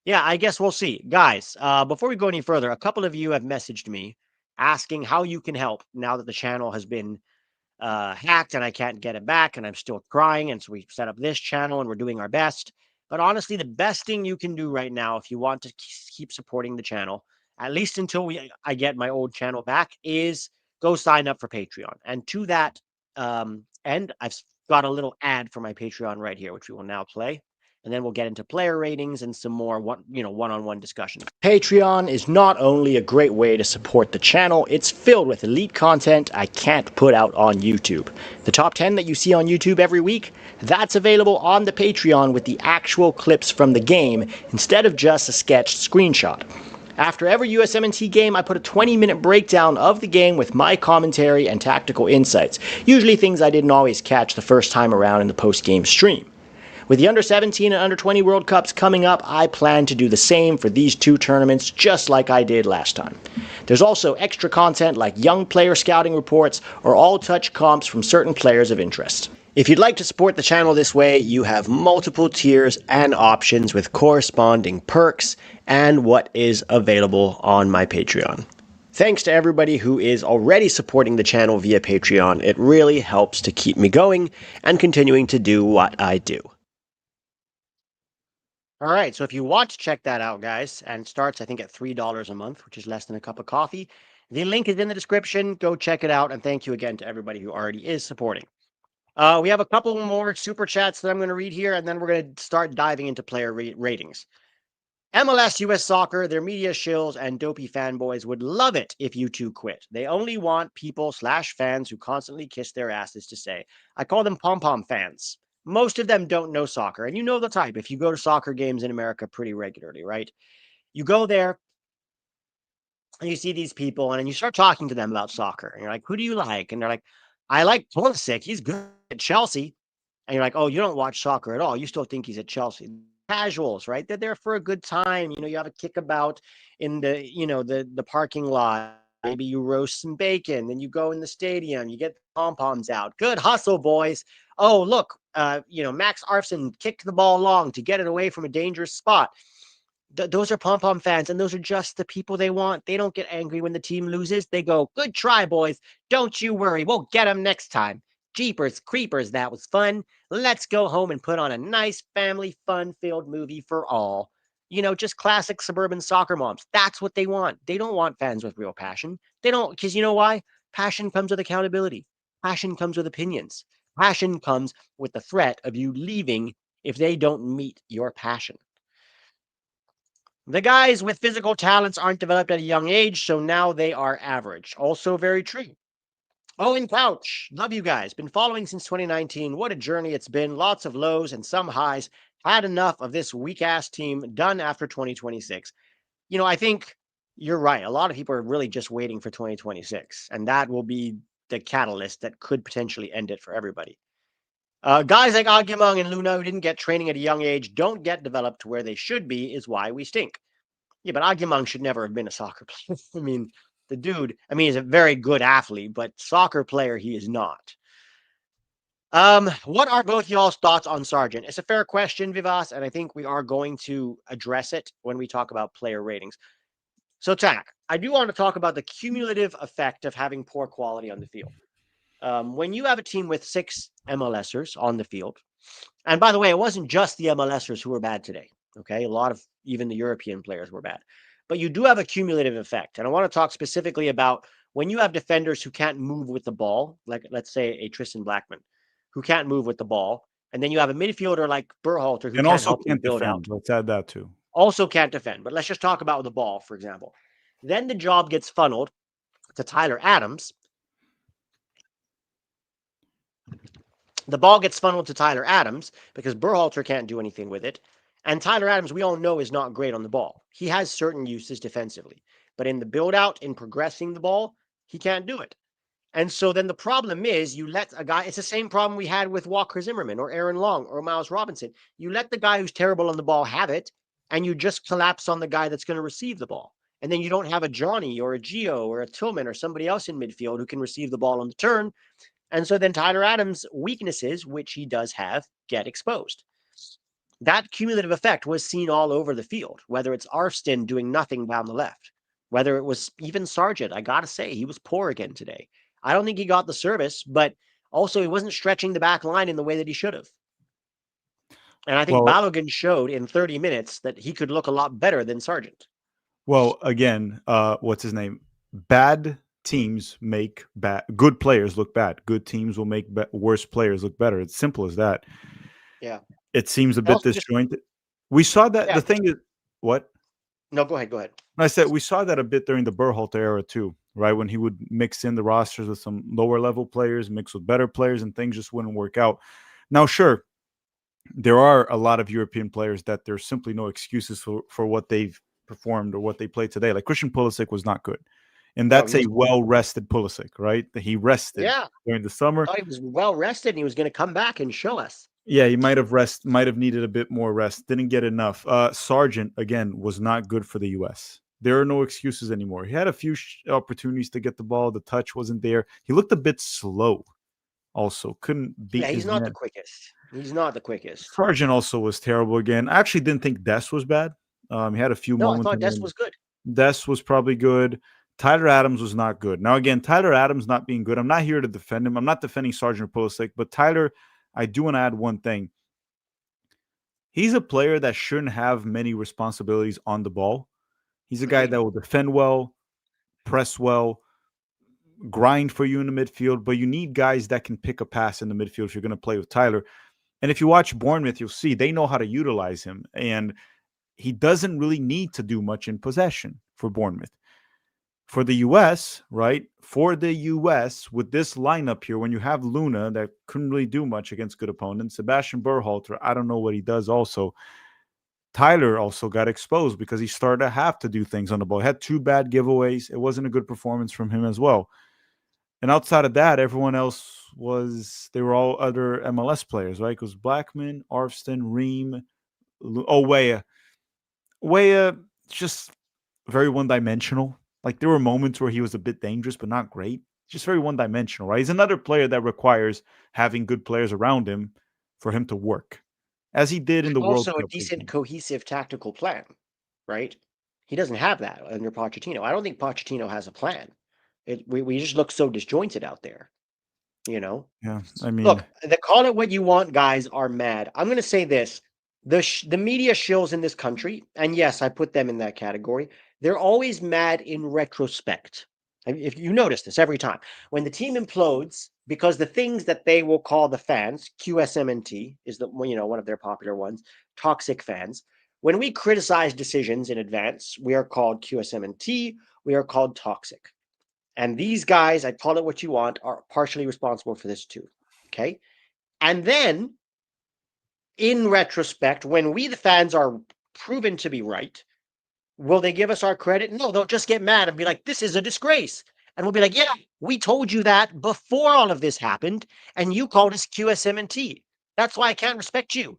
Yeah, I guess we'll see. Guys, before we go any further, a couple of you have messaged me asking how you can help now that the channel has been hacked and I can't get it back and I'm still crying. And so we set up this channel and we're doing our best. But honestly, the best thing you can do right now, if you want to keep supporting the channel, at least until I get my old channel back, is go sign up for Patreon. And to that end, I've got a little ad for my Patreon right here, which we will now play. And then we'll get into player ratings and some more one-on-one discussions. Patreon is not only a great way to support the channel, it's filled with elite content I can't put out on YouTube. The top 10 that you see on YouTube every week, that's available on the Patreon with the actual clips from the game instead of just a sketched screenshot. After every USMNT game, I put a 20-minute breakdown of the game with my commentary and tactical insights, usually things I didn't always catch the first time around in the post-game stream. With the Under-17 and Under-20 World Cups coming up, I plan to do the same for these two tournaments just like I did last time. There's also extra content like young player scouting reports or all-touch comps from certain players of interest. If you'd like to support the channel this way, you have multiple tiers and options with corresponding perks and what is available on my Patreon. Thanks to everybody who is already supporting the channel via Patreon. It really helps to keep me going and continuing to do what I do. All right, so if you want to check that out, guys, and it starts, I think, at $3 a month, which is less than a cup of coffee, the link is in the description. Go check it out, and thank you again to everybody who already is supporting. We have a couple more super chats that I'm going to read here, and then we're going to start diving into player ratings. MLS US Soccer, their media shills and dopey fanboys would love it if you two quit. They only want people/fans who constantly kiss their asses to say. I call them pom-pom fans. Most of them don't know soccer, and you know the type if you go to soccer games in America pretty regularly, right? You go there and you see these people, and then you start talking to them about soccer, and you're like, who do you like? And they're like, I like Pulisic. He's good at Chelsea. And you're like, oh, you don't watch soccer at all. You still think he's at Chelsea. Casuals, right? They're there for a good time. You have a kickabout in the parking lot. Maybe you roast some bacon, then you go in the stadium, you get the pom-poms out. Good hustle, boys. Oh, look, Max Arfson kicked the ball long to get it away from a dangerous spot. Those are pom-pom fans, and those are just the people they want. They don't get angry when the team loses. They go, good try, boys. Don't you worry. We'll get them next time. Jeepers creepers, that was fun. Let's go home and put on a nice family fun-filled movie for all. Just classic suburban soccer moms. That's what they want. They don't want fans with real passion. They don't, because you know why? Passion comes with accountability. Passion comes with opinions. Passion comes with the threat of you leaving if they don't meet your passion. The guys with physical talents aren't developed at a young age, so now they are average. Also very true. Owen Couch, love you guys. Been following since 2019. What a journey it's been. Lots of lows and some highs. Had enough of this weak ass team done after 2026. I think you're right. A lot of people are really just waiting for 2026, and that will be the catalyst that could potentially end it for everybody. Guys like Agyemang and Luna who didn't get training at a young age don't get developed to where they should be, is why we stink. Yeah, but Agyemang should never have been a soccer player. I mean, the dude, he's a very good athlete, but soccer player he is not. What are both y'all's thoughts on Sargent? It's a fair question, Vivas, and I think we are going to address it when we talk about player ratings. So, Tac, I do want to talk about the cumulative effect of having poor quality on the field. When you have a team with 6 MLSers on the field, and by the way, it wasn't just the MLSers who were bad today. Okay, a lot of even the European players were bad, but you do have a cumulative effect. And I want to talk specifically about when you have defenders who can't move with the ball, like let's say a Tristan Blackman, who can't move with the ball, and then you have a midfielder like Berhalter who And can't also help them can't build out. defend. Let's add that too. Also can't defend, but let's just talk about the ball, for example. Then the job gets funneled to Tyler Adams. The ball gets funneled to Tyler Adams because Berhalter can't do anything with it. And Tyler Adams, we all know, is not great on the ball. He has certain uses defensively, but in the build out, in progressing the ball, he can't do it. And so then the problem is you let a guy, it's the same problem we had with Walker Zimmerman or Aaron Long or Miles Robinson. You let the guy who's terrible on the ball have it, and you just collapse on the guy that's going to receive the ball. And then you don't have a Johnny or a Gio or a Tillman or somebody else in midfield who can receive the ball on the turn. And so then Tyler Adams' weaknesses, which he does have, get exposed. That cumulative effect was seen all over the field, whether it's Arston doing nothing down the left, whether it was even Sargent. I got to say, he was poor again today. I don't think he got the service, but also he wasn't stretching the back line in the way that he should have. And I think Balogun showed in 30 minutes that he could look a lot better than Sargent. Well, again, what's his name? Bad teams make good players look bad. Good teams will make worse players look better. It's simple as that. Yeah. It seems a bit disjointed. We saw that. The thing is, what? No, go ahead. I said we saw that a bit during the Berhalter era too, right? When he would mix in the rosters with some lower level players, mix with better players, and things just wouldn't work out. Now, sure, there are a lot of European players that there's simply no excuses for what they've performed or what they played today. Like Christian Pulisic was not good. And that's a well-rested Pulisic, right? He rested during the summer. I thought he was well-rested and he was going to come back and show us. Yeah, he might have needed a bit more rest. Didn't get enough. Sargent, again, was not good for the U.S. There are no excuses anymore. He had a few opportunities to get the ball. The touch wasn't there. He looked a bit slow also. Couldn't beat he's not the quickest. He's not the quickest. Sargent also was terrible again. I actually didn't think Dest was bad. He had a few moments. I thought Dest was good. Dest was probably good. Tyler Adams was not good. Now, again, Tyler Adams not being good. I'm not here to defend him. I'm not defending Sargent or Pulisic, but Tyler, I do want to add one thing. He's a player that shouldn't have many responsibilities on the ball. He's a guy that will defend well, press well, grind for you in the midfield, but you need guys that can pick a pass in the midfield if you're going to play with Tyler. And if you watch Bournemouth, you'll see they know how to utilize him. And he doesn't really need to do much in possession for Bournemouth. For the U.S., right? For the U.S., with this lineup here, when you have Luna that couldn't really do much against good opponents, Sebastian Berhalter, I don't know what he does also. Tyler also got exposed because he started to have to do things on the ball. He had 2 bad giveaways. It wasn't a good performance from him as well. And outside of that, everyone else they were all other MLS players, right? It was Blackman, Arvston, Ream, Weah. Weah, just very one dimensional. Like there were moments where he was a bit dangerous, but not great. Just very one dimensional, right? He's another player that requires having good players around him for him to work, as he did in the World Also a Cup. decent cohesive tactical plan, right? He doesn't have that under Pochettino. I don't think Pochettino has a plan. We just look so disjointed out there, you know? Yeah, I mean, Look, the call it what you want guys are mad. I'm going to say this. The media shills in this country, and yes, I put them in that category, they're always mad in retrospect. If you notice this every time. When the team implodes, because the things that they will call the fans, QSMNT is one of their popular ones, toxic fans. When we criticize decisions in advance, we are called QSMNT, we are called toxic. And these guys, I call it what you want, are partially responsible for this too. Okay. And then in retrospect, when we, the fans, are proven to be right, will they give us our credit? No, they'll just get mad and be like, this is a disgrace. And we'll be like, yeah, we told you that before all of this happened, and you called us QSMNT. That's why I can't respect you.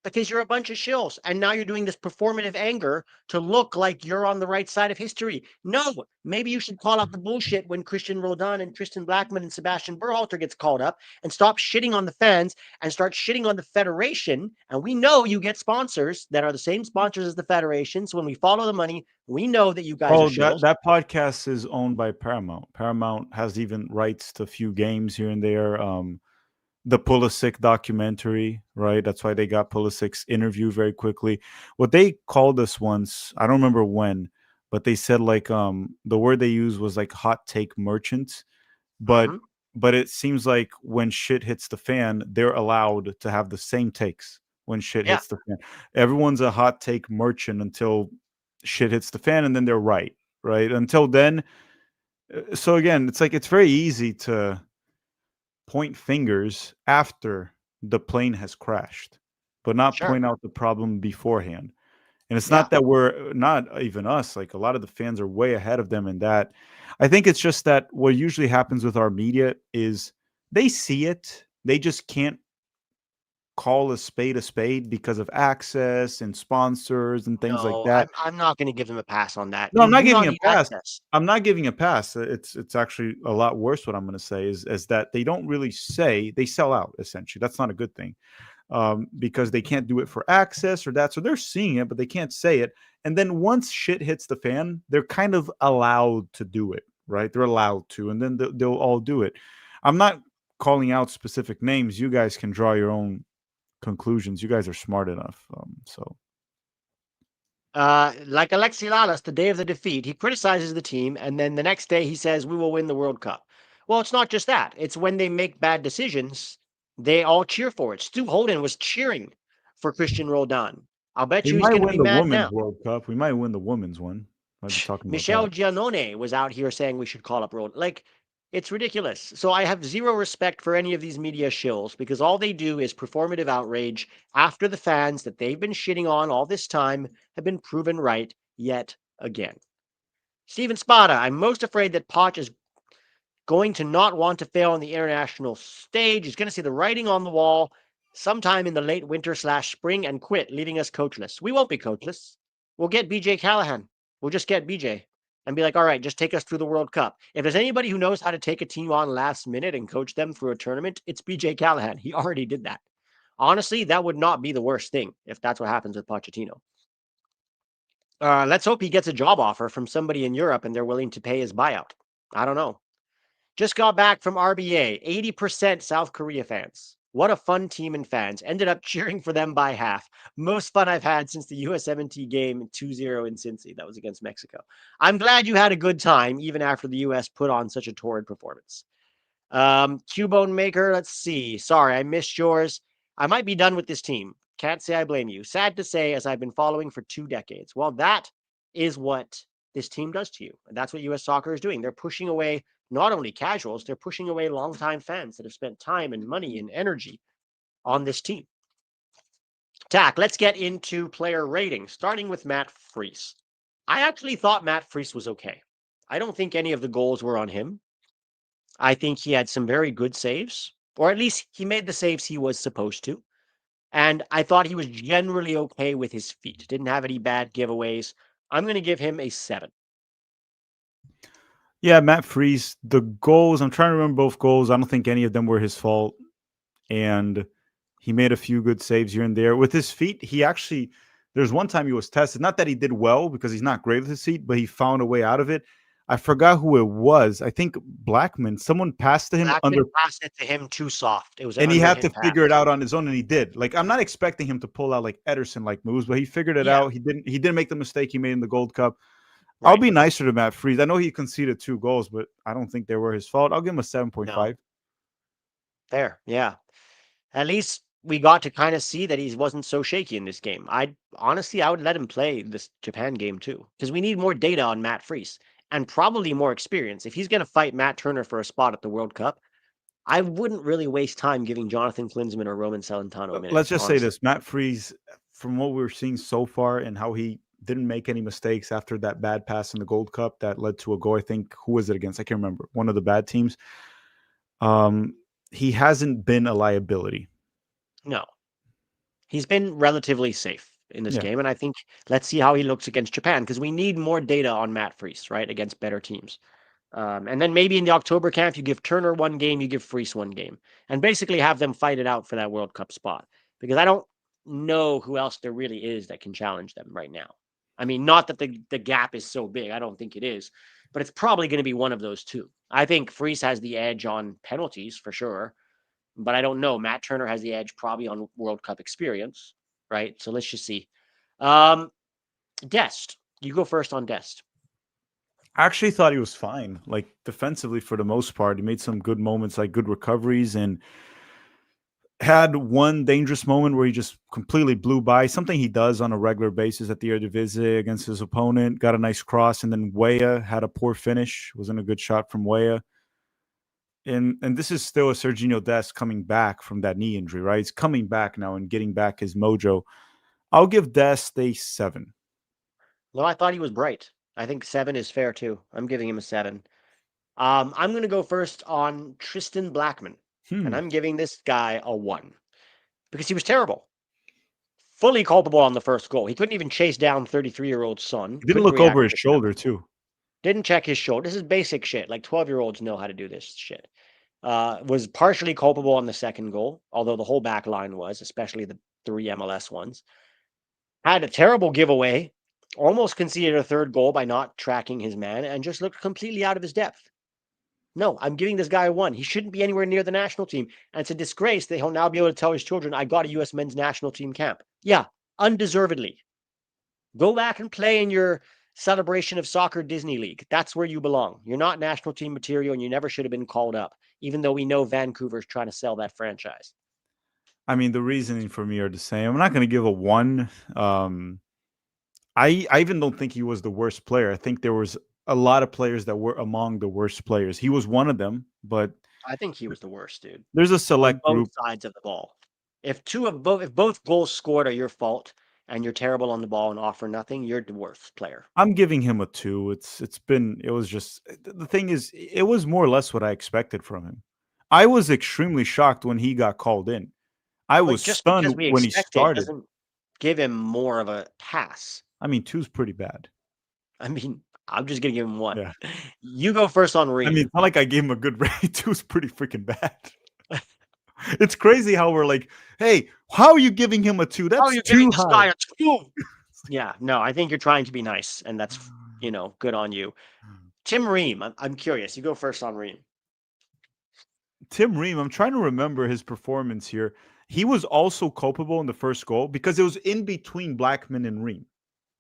Because you're a bunch of shills. And now you're doing this performative anger to look like you're on the right side of history. No, maybe you should call out the bullshit when Christian Roldan and Tristan Blackman and Sebastian Berhalter gets called up and stop shitting on the fans and start shitting on the federation. And we know you get sponsors that are the same sponsors as the federation. So when we follow the money, we know that you guys are shills. that podcast is owned by Paramount. Paramount has even rights to a few games here and there. The Pulisic documentary, right? That's why they got Pulisic's interview very quickly. What they called us once, I don't remember when, but they said like the word they used was like hot take merchants. But Mm-hmm. but it seems like when shit hits the fan, they're allowed to have the same takes when shit Yeah, hits the fan. Everyone's a hot take merchant until shit hits the fan, and then they're right, right? Until then, so again, it's like it's very easy to point fingers after the plane has crashed, but not sure. point out the problem beforehand. And it's Yeah, not that we're not even us, like a lot of the fans are way ahead of them in that. I think it's just that what usually happens with our media is they see it, they just can't call a spade because of access and sponsors and things like no, that. I'm not going to give them a pass on that. No, I'm You not do giving not a need pass. access. I'm not giving a pass. It's actually a lot worse. What I'm going to say is that they don't really say they sell out. Essentially, that's not a good thing because they can't do it for access or that. So they're seeing it, but they can't say it. And then once shit hits the fan, they're kind of allowed to do it, right? They're allowed to, and then they'll all do it. I'm not calling out specific names. You guys can draw your own conclusions. You guys are smart enough. So Like Alexi Lalas, the day of the defeat, he criticizes the team, and then the next day he says, we will win the World Cup. Well, it's not just that. It's when they make bad decisions, they all cheer for it. Stu Holden was cheering for Christian Roldan. I'll bet we you he's might going to win be the mad women's now. World Cup. We might win the women's one. Might be talking about Michelle that. Giannone was out here saying we should call up Roldan. Like, it's ridiculous. So I have zero respect for any of these media shills because all they do is performative outrage after the fans that they've been shitting on all this time have been proven right yet again. Steven Spada, I'm most afraid that Poch is going to not want to fail on the international stage. He's going to see the writing on the wall sometime in the late winter slash spring and quit, leaving us coachless. We won't be coachless. We'll get BJ Callahan. We'll just get BJ and be like, all right, just take us through the World Cup. If there's anybody who knows how to take a team on last minute and coach them through a tournament, it's BJ Callahan. He already did that. Honestly, that would not be the worst thing if that's what happens with Pochettino. Let's hope he gets a job offer from somebody in Europe and they're willing to pay his buyout. I don't know. Just got back from RBA, 80% South Korea fans. What a fun team and fans. Ended up cheering for them by half. Most fun I've had since the USMNT game 2-0 in Cincy. That was against Mexico. I'm glad you had a good time, even after the US put on such a torrid performance. Cubone Maker, let's see. Sorry, I missed yours. I might be done with this team. Can't say I blame you. Sad to say, as I've been following for 2 decades. Well, that is what this team does to you. And that's what US soccer is doing. They're pushing away not only casuals, they're pushing away longtime fans that have spent time and money and energy on this team. Tac, let's get into player ratings, starting with Matt Freese. I actually thought Matt Freese was okay. I don't think any of the goals were on him. I think he had some very good saves, or at least he made the saves he was supposed to. And I thought he was generally okay with his feet. Didn't have any bad giveaways. I'm going to give him a 7. Yeah, Matt Freese, the goals, I'm trying to remember both goals. I don't think any of them were his fault. And he made a few good saves here and there. With his feet, he actually, there's one time he was tested. Not that he did well because he's not great with his feet, but he found a way out of it. I forgot who it was. I think Blackman, someone passed to him under, Blackman passed it to him too soft. It was an and he had to underhit figure it pass. out on his own, and he did. Like, I'm not expecting him to pull out like Ederson like moves, but he figured it Yeah, out. He didn't make the mistake he made in the Gold Cup. I'll right. be nicer to Matt Freese. I know he conceded 2 goals, but I don't think they were his fault. I'll give him a No, 7.5. fair. Yeah. At least we got to kind of see that he wasn't so shaky in this game. I would let him play this Japan game too, because we need more data on Matt Freese and probably more experience. If he's going to fight Matt Turner for a spot at the World Cup, I wouldn't really waste time giving Jonathan Klinsmann or Roman Celentano Let's minutes, just say honestly. this: Matt Freese, from what we're seeing so far, and how he didn't make any mistakes after that bad pass in the Gold Cup that led to a goal. I think who was it against? I can't remember. One of the bad teams. Um, he hasn't been a liability. No, he's been relatively safe in this Yeah, game, and I think let's see how he looks against Japan because we need more data on Matt Freese, right, against better teams. And then maybe in the October camp, you give Turner one game, you give Freese one game, and basically have them fight it out for that World Cup spot. Because I don't know who else there really is that can challenge them right now. I mean, not that the gap is so big. I don't think it is, but it's probably going to be one of those two. I think Freese has the edge on penalties for sure, but I don't know. Matt Turner has the edge probably on World Cup experience, right? So let's just see. Um, Dest, you go first on Dest. I actually thought he was fine. Like defensively, for the most part, he made some good moments, like good recoveries, and had one dangerous moment where he just completely blew by, something he does on a regular basis at the Eredivisie against his opponent. Got a nice cross, and then Weah had a poor finish. Wasn't a good shot from Weah. And this is still a Serginho Dest coming back from that knee injury, right? He's coming back now and getting back his mojo. I'll give Dest a 7. No, I thought he was bright. I think 7 is fair too. I'm giving him a 7. I'm going to go first on Tristan Blackman, and Hmm. I'm giving this guy a 1 because he was terrible. Fully culpable on the first goal. He couldn't even chase down 33-year-old Son. He didn't Couldn't look over react his quick enough. shoulder too. Didn't check his shoulder. This is basic shit. Like 12-year-olds know how to do this shit. Was partially culpable on the second goal, although the whole back line was, especially the 3 MLS ones. Had a terrible giveaway, almost conceded a third goal by not tracking his man, and just looked completely out of his depth. No, I'm giving this guy a 1. He shouldn't be anywhere near the national team. And it's a disgrace that he'll now be able to tell his children, I got a U.S. men's national team camp. Yeah, undeservedly. Go back and play in your celebration of soccer Disney League. That's where you belong. You're not national team material and you never should have been called up, even though we know Vancouver's trying to sell that franchise. I mean, the reasoning for me are the same. I'm not going to give a 1. I even don't think he was the worst player. I think there was a lot of players that were among the worst players. He was one of them, but I think he was the worst, dude, there's a on select both group. sides of the ball. If both goals scored are your fault and you're terrible on the ball and offer nothing, you're the worst player. I'm giving him a 2. It was just the thing is it was more or less what I expected from him. I was extremely shocked when he got called in. I But was just because stunned we when he expect it started. doesn't give him more of a pass. I mean, two's pretty bad. I mean, I'm just gonna give him 1. Yeah. You go first on I mean, Ream. it's not like I gave him a good rate. Two's pretty freaking bad. It's crazy how we're like, hey, how are you giving him a 2? How are That's you giving too this high. guy a 2? Yeah, no, I think you're trying to be nice, and that's, good on you. Tim Ream, I'm curious. You go first on Ream. Tim Ream, I'm trying to remember his performance here. He was also culpable in the first goal because it was in between Blackman and Ream,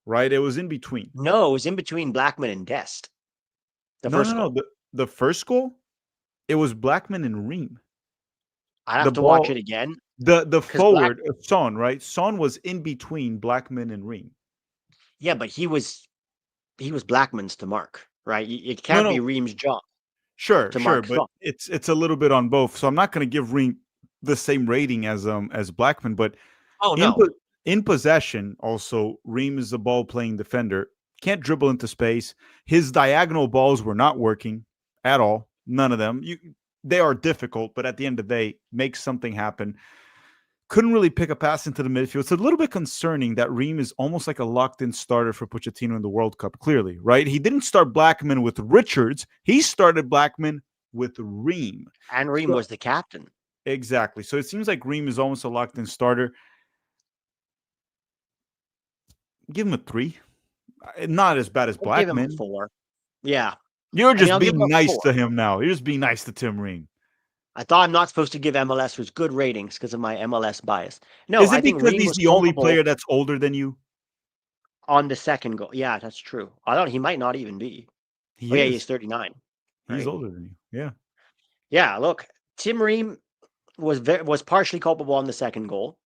right? It was in between. No, it was in between Blackman and Dest. The No, no, first no. goal. The first goal, it was Blackman and Ream. I'd The have to watch it ball, again the because Black. forward, Son, right? Son was in between Blackman and Ream. Yeah, but he was Blackman's to mark, right? It No, can't be no, Ream's job sure, to sure, mark but Son. it's a little bit on both. So I'm not going to give Ream the same rating as Blackman, but Oh in no, in possession, also Ream is the ball playing defender. Can't dribble into space. His diagonal balls were not working at all. None of them. They are difficult, but at the end of the day, make something happen. Couldn't really pick a pass into the midfield. It's a little bit concerning that Ream is almost like a locked-in starter for Pochettino in the World Cup, clearly, right? He didn't start Blackman with Richards. He started Blackman with Ream. And Ream So, was the captain. exactly. So it seems like Ream is almost a locked-in starter. Give him a 3. Not as bad as I'll give him a Blackman. 4. Yeah. You're I mean, just I'll give him being a nice 4. to him now. You're just being nice to Tim Ream. I thought I'm not supposed to give MLSers good ratings because of my MLS bias. No, Is I it think because Ream he's was the only culpable player that's older than you? on the second goal. Yeah, that's true. I thought he might not even be. Oh He yeah, is. he's 39, He's right? older than you. Yeah. Yeah, look, Tim Ream was partially culpable on the second goal.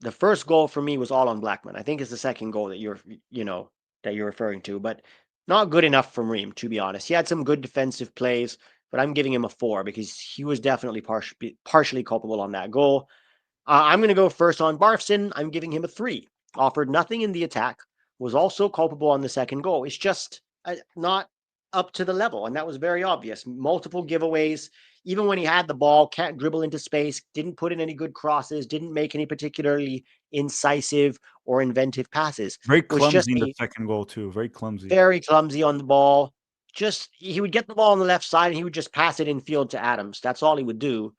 The first goal for me was all on Blackman. I think it's the second goal that you're referring to, but not good enough from Ream, to be honest. He had some good defensive plays, but I'm giving him a 4 because he was definitely partially culpable on that goal. I'm going to go first on Barfson. I'm giving him a 3. Offered nothing in the attack, was also culpable on the second goal. It's just not up to the level, and that was very obvious. Multiple giveaways. Even when he had the ball, can't dribble into space, didn't put in any good crosses, didn't make any particularly incisive or inventive passes. Very Was just clumsy in the a second goal, too. Very clumsy. very clumsy on the ball. Just he would get the ball on the left side and he would just pass it in field to Adams. That's all he would do.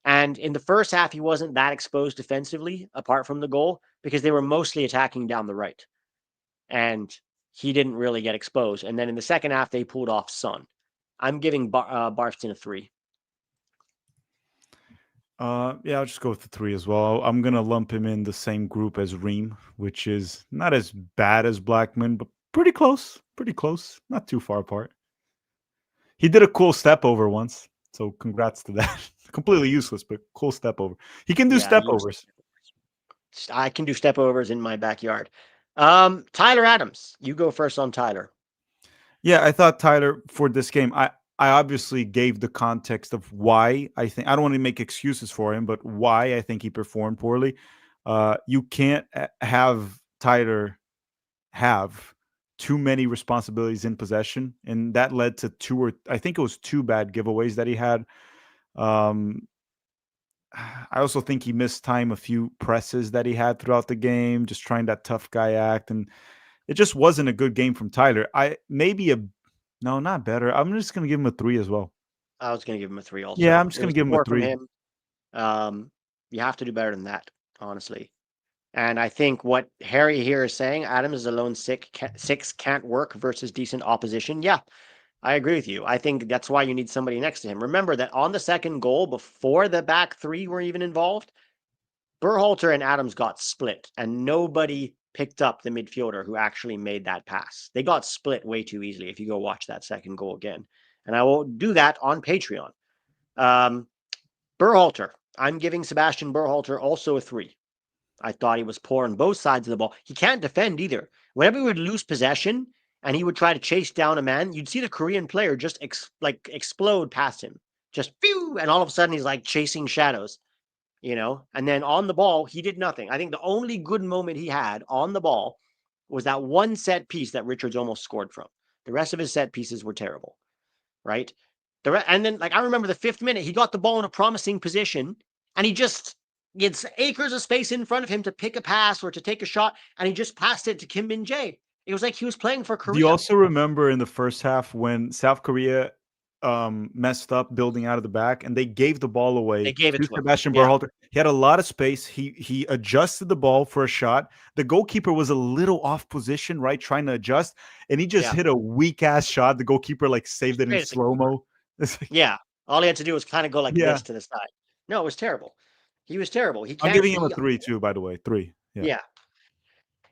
And in the first half, he wasn't that exposed defensively, apart from the goal, because they were mostly attacking down the right. And he didn't really get exposed. And then in the second half, they pulled off Son. I'm giving Barston a 3. Yeah, I'll just go with the 3 as well. I'm gonna lump him in the same group as Ream, which is not as bad as Blackman, but pretty close. Pretty close. Not too far apart. He did a cool step over once, so congrats to that. Completely useless, but cool step over. He can do Yeah, step overs. I can do step overs in my backyard. Tyler Adams, you go first on Tyler. Yeah, I thought Tyler for this game. I obviously gave the context of why I think I don't want to make excuses for him, but why I think he performed poorly. You can't have Tyler have too many responsibilities in possession, and that led to I think it was 2 bad giveaways that he had. Um, I also think he missed time a few presses that he had throughout the game, just trying that tough guy act, and it just wasn't a good game from Tyler. I maybe a no, not better. I'm just gonna give him a 3 as well. I was going to give him a 3 Yeah, also. I'm just It gonna was a give him a 4 from 3. him. Um, you have to do better than that, honestly. And I think what Harry here is saying, Adams is a lone six can't work versus decent opposition. Yeah, I agree with you. I think that's why you need somebody next to him. Remember that on the second goal, before the back three were even involved, Berhalter and Adams got split, and nobody picked up the midfielder who actually made that pass. They got split way too easily if you go watch that second goal again. And I will do that on Patreon. Um, Berhalter, I'm giving Sebastian Berhalter also a 3. I thought he was poor on both sides of the ball. He can't defend either. Whenever he would lose possession and he would try to chase down a man, you'd see the Korean player just explode past him. Just phew, and all of a sudden he's like chasing shadows, And then on the ball, he did nothing. I think the only good moment he had on the ball was that one set piece that Richards almost scored from. The rest of his set pieces were terrible, right? And then, I remember the 5th minute, he got the ball in a promising position, and he gets acres of space in front of him to pick a pass or to take a shot, and he just passed it to Kim Min Jae. It was like he was playing for Do you Korea. also remember in the first half when South Korea messed up building out of the back and they gave the ball They away gave it to to him. Sebastian Yeah, Berhalter? He had a lot of space. He adjusted the ball for a shot. The goalkeeper was a little off position, right, trying to adjust, and he just yeah. hit a weak ass shot. The goalkeeper saved it in Straight at the slow keeper. mo. It's like, Yeah. All he had to do was kind of go like yeah, this to the side. No, it was terrible. He was terrible. He I'm can't giving him a be. 3 too. By the way, 3. Yeah. Yeah.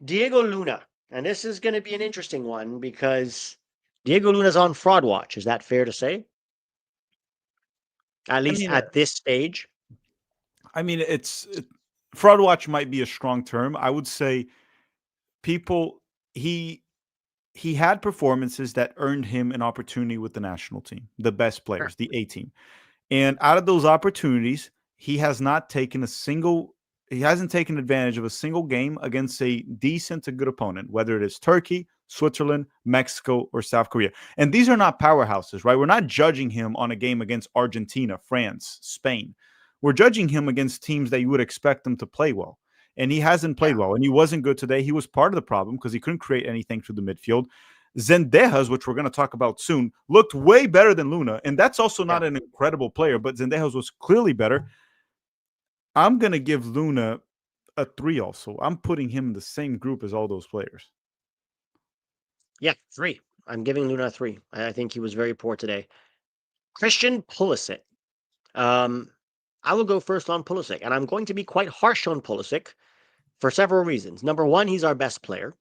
Diego Luna. And this is going to be an interesting one because Diego Luna's on fraud watch. Is that fair to say? At I least mean, at this stage? fraud watch might be a strong term. I would say people he he had performances that earned him an opportunity with the national team, the best Sure. players, the A team. And out of those opportunities, he hasn't taken advantage of a single game against a decent to good opponent, whether it is Turkey, Switzerland, Mexico, or South Korea. And these are not powerhouses, right? We're not judging him on a game against Argentina, France, Spain. We're judging him against teams that you would expect him to play well. And he hasn't Yeah. played well. And he wasn't good today. He was part of the problem because he couldn't create anything through the midfield. Zendejas, which we're going to talk about soon, looked way better than Luna. And that's also Yeah. not an incredible player, but Zendejas was clearly better. I'm going to give Luna a 3 also. I'm putting him in the same group as all those players. Yeah, 3. I'm giving Luna a 3. I think he was very poor today. Christian Pulisic. I will go first on Pulisic, and I'm going to be quite harsh on Pulisic for several reasons. Number one, he's our best player.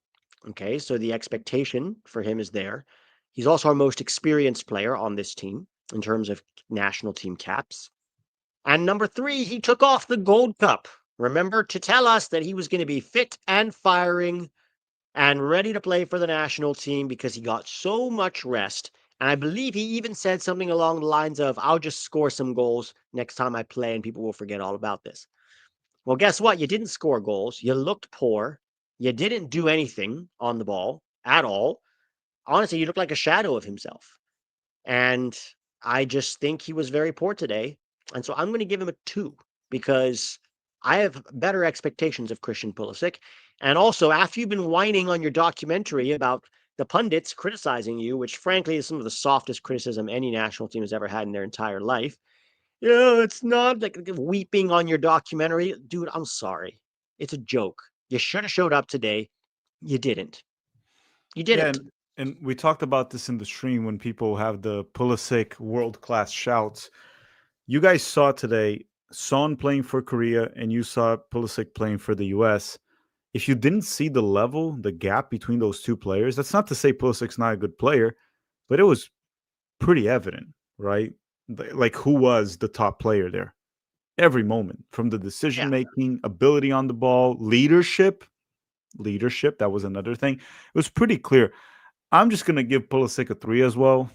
Okay, so the expectation for him is there. He's also our most experienced player on this team in terms of national team caps. And number 3, he took off the Gold Cup. Remember to tell us that he was going to be fit and firing and ready to play for the national team because he got so much rest. And I believe he even said something along the lines of, I'll just score some goals next time I play and people will forget all about this. Well, guess what? You didn't score goals. You looked poor. You didn't do anything on the ball at all. Honestly, you looked like a shadow of himself. And I just think he was very poor today. And so I'm going to give him a 2 because I have better expectations of Christian Pulisic. And also, after you've been whining on your documentary about the pundits criticizing you, which frankly is some of the softest criticism any national team has ever had in their entire life. It's not like weeping on your documentary. Dude, I'm sorry. It's a joke. You should have showed up today. You didn't. You Yeah, didn't. and we talked about this in the stream when people have the Pulisic world class shouts. You guys saw today Son playing for Korea and you saw Pulisic playing for the US. If you didn't see the level, the gap between those two players, that's not to say Pulisic's not a good player, but it was pretty evident, right? Like who was the top player there? Every moment, from the decision Yeah. making, ability on the ball, leadership. That was another thing. It was pretty clear. I'm just gonna give Pulisic a 3 as well.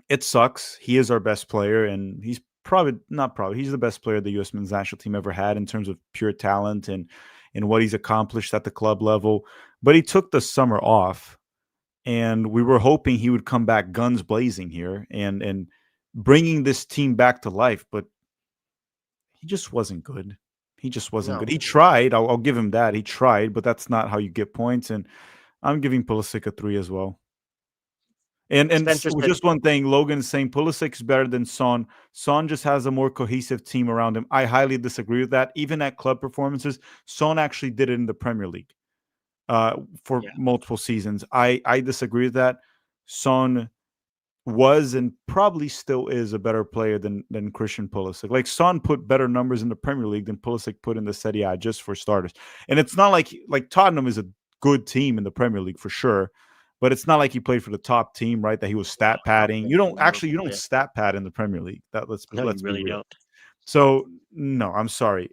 It sucks. He is our best player, and he's probably not probably he's the best player the U.S. men's national team ever had in terms of pure talent and what he's accomplished at the club level. But he took the summer off, and we were hoping he would come back guns blazing here and bringing this team back to life. But he just wasn't good. He just wasn't good. No. He tried. I'll give him that. He tried, but that's not how you get points. And I'm giving Pulisic a 3 as well. Spencer said, Just one thing, Logan's saying Pulisic is better than Son. Son just has a more cohesive team around him. I highly disagree with that. Even at club performances, Son actually did it in the Premier League for yeah, multiple seasons. I disagree with that. Son was and probably still is a better player than Christian Pulisic. Like Son put better numbers in the Premier League than Pulisic put in the Serie A, just for starters. And it's not like Tottenham is a good team in the Premier League for sure, but it's not like he played for the top team, right? That he was no, stat padding. You don't yeah. stat pad in the Premier League. That No, you let's be really real. don't. So no, I'm sorry.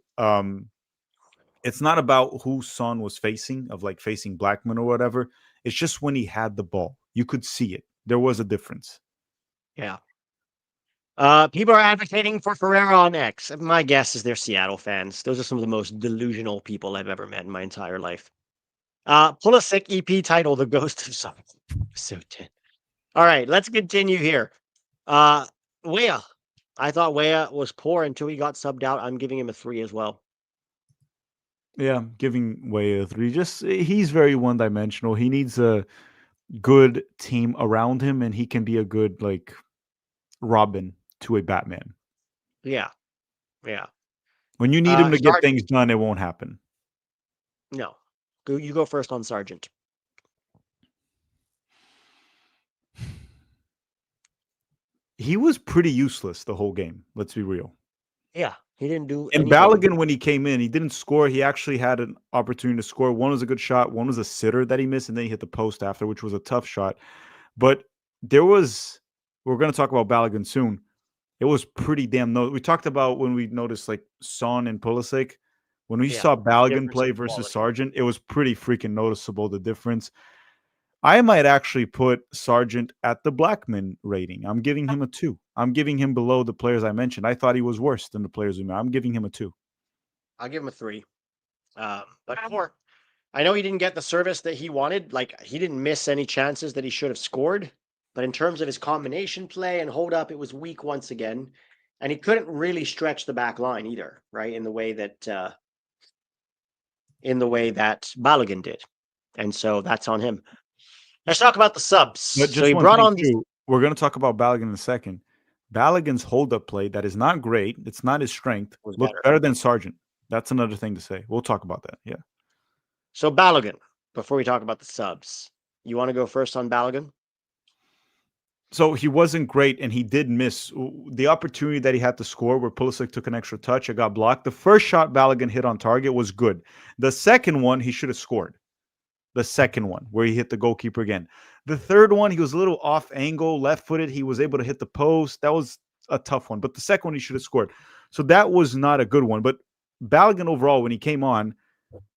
It's not about who Son was facing, of like facing Blackman or whatever. It's just when he had the ball, you could see it. There was a difference. Yeah. People are advocating for Ferreira on X. My guess is they're Seattle fans. Those are some of the most delusional people I've ever met in my entire life. Pulisic EP title, The Ghost of Summer. So 10. All right, let's continue here. Wea. I thought Wea was poor until he got subbed out. I'm giving him a 3 as well. Yeah, giving way a 3. Just he's very one dimensional. He needs a good team around him, and he can be a good like Robin to a Batman. Yeah, yeah. When you need him to get Sargent. things done, it won't happen. No. You go first on Sargent. He was pretty useless the whole game. Let's be real. Yeah, he didn't do And anything. Balogun, when he came in, he didn't score. He actually had an opportunity to score. One was a good shot. One was a sitter that he missed, and then he hit the post after, which was a tough shot. But there was, we're going to talk about Balogun soon. It was pretty damn. We talked about when we noticed like Son and Pulisic. When we Yeah, saw Balogun difference play in versus quality. Sargent, it was pretty freaking noticeable, the difference. I might actually put Sargent at the Blackman rating. I'm giving him a 2. I'm giving him below the players I mentioned. I thought he was worse than the players we met. I'm giving him a 2. I'll give him a 3. But 4. I know he didn't get the service that he wanted. Like, he didn't miss any chances that he should have scored. But in terms of his combination play and hold up, it was weak once again. And he couldn't really stretch the back line either, right? In the way that Balogun did. And so that's on him. Let's talk about the subs. But So just he one brought thing on these. too. We're going to talk about Balogun in a second. Balogun's hold-up play that is not great. It's not his strength. Was Looked better. better than Sargent. That's another thing to say. We'll talk about that. Yeah. So Balogun, before we talk about the subs, you want to go first on Balogun? So he wasn't great, and he did miss the opportunity that he had to score where Pulisic took an extra touch. It got blocked. The first shot Balogun hit on target was good. The second one, he should have scored. The second one, where he hit the goalkeeper again. The third one, he was a little off angle, left footed. He was able to hit the post. That was a tough one. But the second one, he should have scored. So that was not a good one. But Balogun overall, when he came on,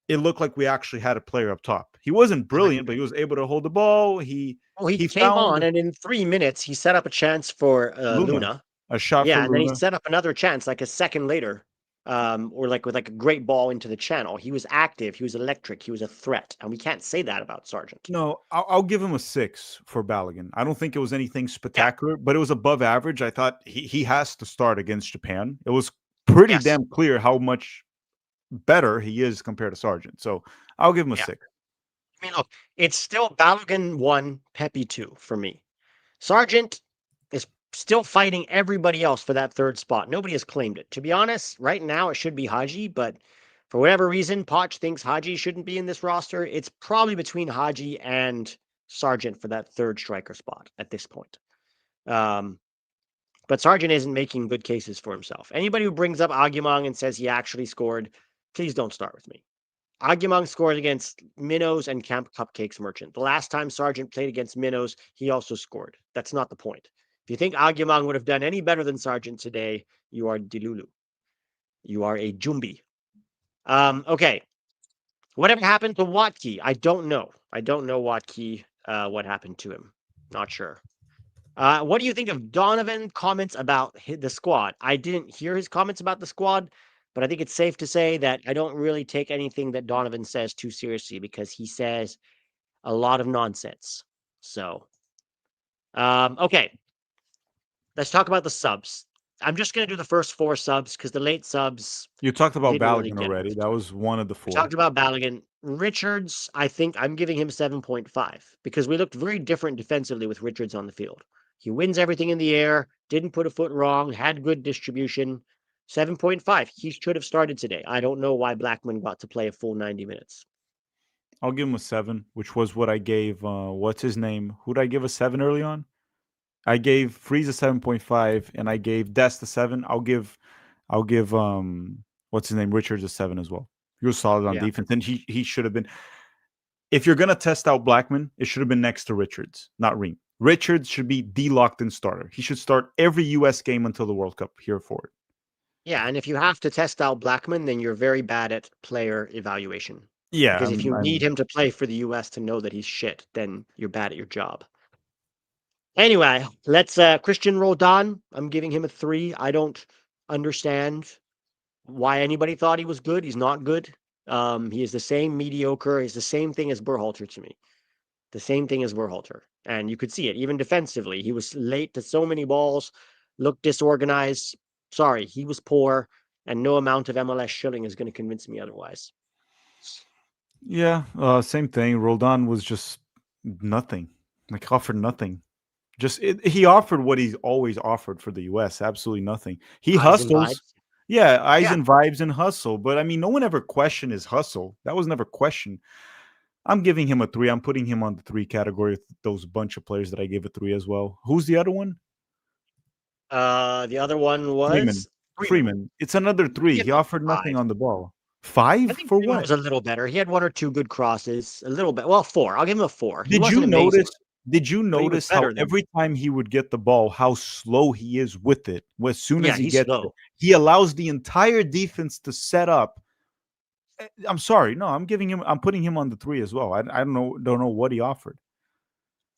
it looked like we actually had a player up top. He wasn't brilliant, but he was able to hold the ball. Well, he He came on, found and in 3 minutes, he set up a chance for Luna, Luna. a shot for Yeah, and then he Luna. set up another chance like a second later, or like with like a great ball into the channel. He was active, he was electric, he was a threat, and we can't say that about Sargent. No, I'll give him a 6 for Balogun. I don't think it was anything Yeah. spectacular, but it was above average. I thought he has to start against Japan. It was pretty Yes. damn clear how much better he is compared to Sargent. So I'll give him a Yeah. 6. I mean, look, it's still Balogun 1, Pepe 2 for me. Sargent is still fighting everybody else for that third spot. Nobody has claimed it. To be honest, right now it should be Haji, but for whatever reason, Poch thinks Haji shouldn't be in this roster. It's probably between Haji and Sargent for that third striker spot at this point. But Sargent isn't making good cases for himself. Anybody who brings up Aguimang and says he actually scored, please don't start with me. Aguimang scored against Minnows and Camp Cupcakes Merchant. The last time Sargent played against Minnows, he also scored. That's not the point. If you think Aguimang would have done any better than Sargent today, you are Dilulu. You are a Jumbi. Okay. Whatever happened to Watke? I don't know. I don't know Watke, what happened to him. Not sure. What do you think of Donovan's comments about the squad? I didn't hear his comments about the squad, but I think it's safe to say that I don't really take anything that Donovan says too seriously because he says a lot of nonsense. So, okay, let's talk about the subs. I'm just going to do the first 4 subs because the late subs You talked about didn't really Balogun get already. much That time. was one of the We 4. talked about Balogun. Richards, I think I'm giving him 7.5 because we looked very different defensively with Richards on the field. He wins everything in the air, didn't put a foot wrong, had good distribution. 7.5. He should have started today. I don't know why Blackman got to play a full 90 minutes. I'll give him a 7, which was what I gave what's his name? Who did I give a 7 early on? I gave Freeze a 7.5 and I gave Dest a 7. I'll give what's his name? Richards a 7 as well. He was solid on Yeah. defense. And he should have been, if you're gonna test out Blackman, it should have been next to Richards, not Ream. Richards should be the locked-in starter. He should start every US game until the World Cup here for it. Yeah, and if you have to test out Blackman, then you're very bad at player evaluation. Yeah, Because if I'm, you need I'm him to play for the US to know that he's shit, then you're bad at your job. Anyway, let's Christian Roldan. I'm giving him a 3. I don't understand why anybody thought he was good. He's not good. He is the same mediocre. He's the same thing as Berhalter to me. The same thing as Berhalter. And you could see it even defensively. He was late to so many balls, looked disorganized. Sorry, he was poor, and no amount of MLS shilling is going to convince me otherwise. Yeah, same thing. Roldan was just nothing. Like offered nothing. He offered what he's always offered for the US, absolutely nothing. He Eyes and hustles. vibes. Yeah, eyes Yeah. and vibes and hustle. But I mean, no one ever questioned his hustle. That was never questioned. I'm giving him a 3. I'm putting him on the 3 category with those bunch of players that I gave a 3 as well. Who's the other one? The other one Freeman. was Freeman. Freeman. It's another I'll 3. give He him a offered 5. nothing on the ball. I 5 think for Freeman what? was a little better. He had 1 or 2 good crosses, a little bit. Well, 4. I'll give him a 4. He Did you wasn't amazing, notice did you but he was notice how better than. every time he would get the ball, how slow he is with it? As soon Yeah, as he he's gets it, slow. he allows the entire defense to set up. I'm sorry, no, I'm putting him on the 3 as well. I don't know what he offered.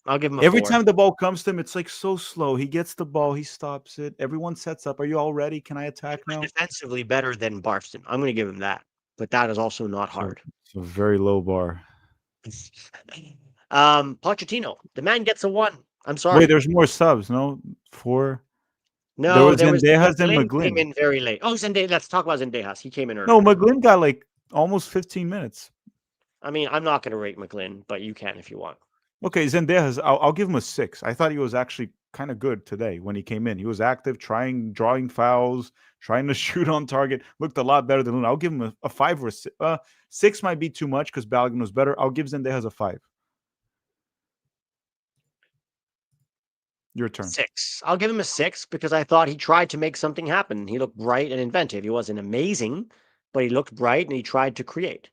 I'll give him a Every 4. time the ball comes to him, it's like so slow. He gets the ball, he stops it. Everyone sets up. Are you all ready? Can I He attack was now? defensively better than Barston. I'm going to give him that. but that is also not So hard. it's a very low bar. Pochettino, the man gets a 1. I'm Wait, sorry. there's more subs, no? Four. There No, was there was Zendejas and McGlynn came McGlynn. in very late. Oh, Zendejas. Let's talk about Zendejas. He came in No, earlier. McGlynn got like almost 15 minutes. I mean, I'm not going to rate McGlynn, but you can if you want. Okay, Zendejas, I'll give him a 6. I thought he was actually kind of good today when he came in. He was active, drawing fouls, trying to shoot on target. Looked a lot better than Luna. I'll give him a 5 or a 6. 6 might be too much because Balogun was better. I'll give Zendejas a 5. Your turn. 6. I'll give him a 6 because I thought he tried to make something happen. He looked bright and inventive. He wasn't amazing, but he looked bright and he tried to create.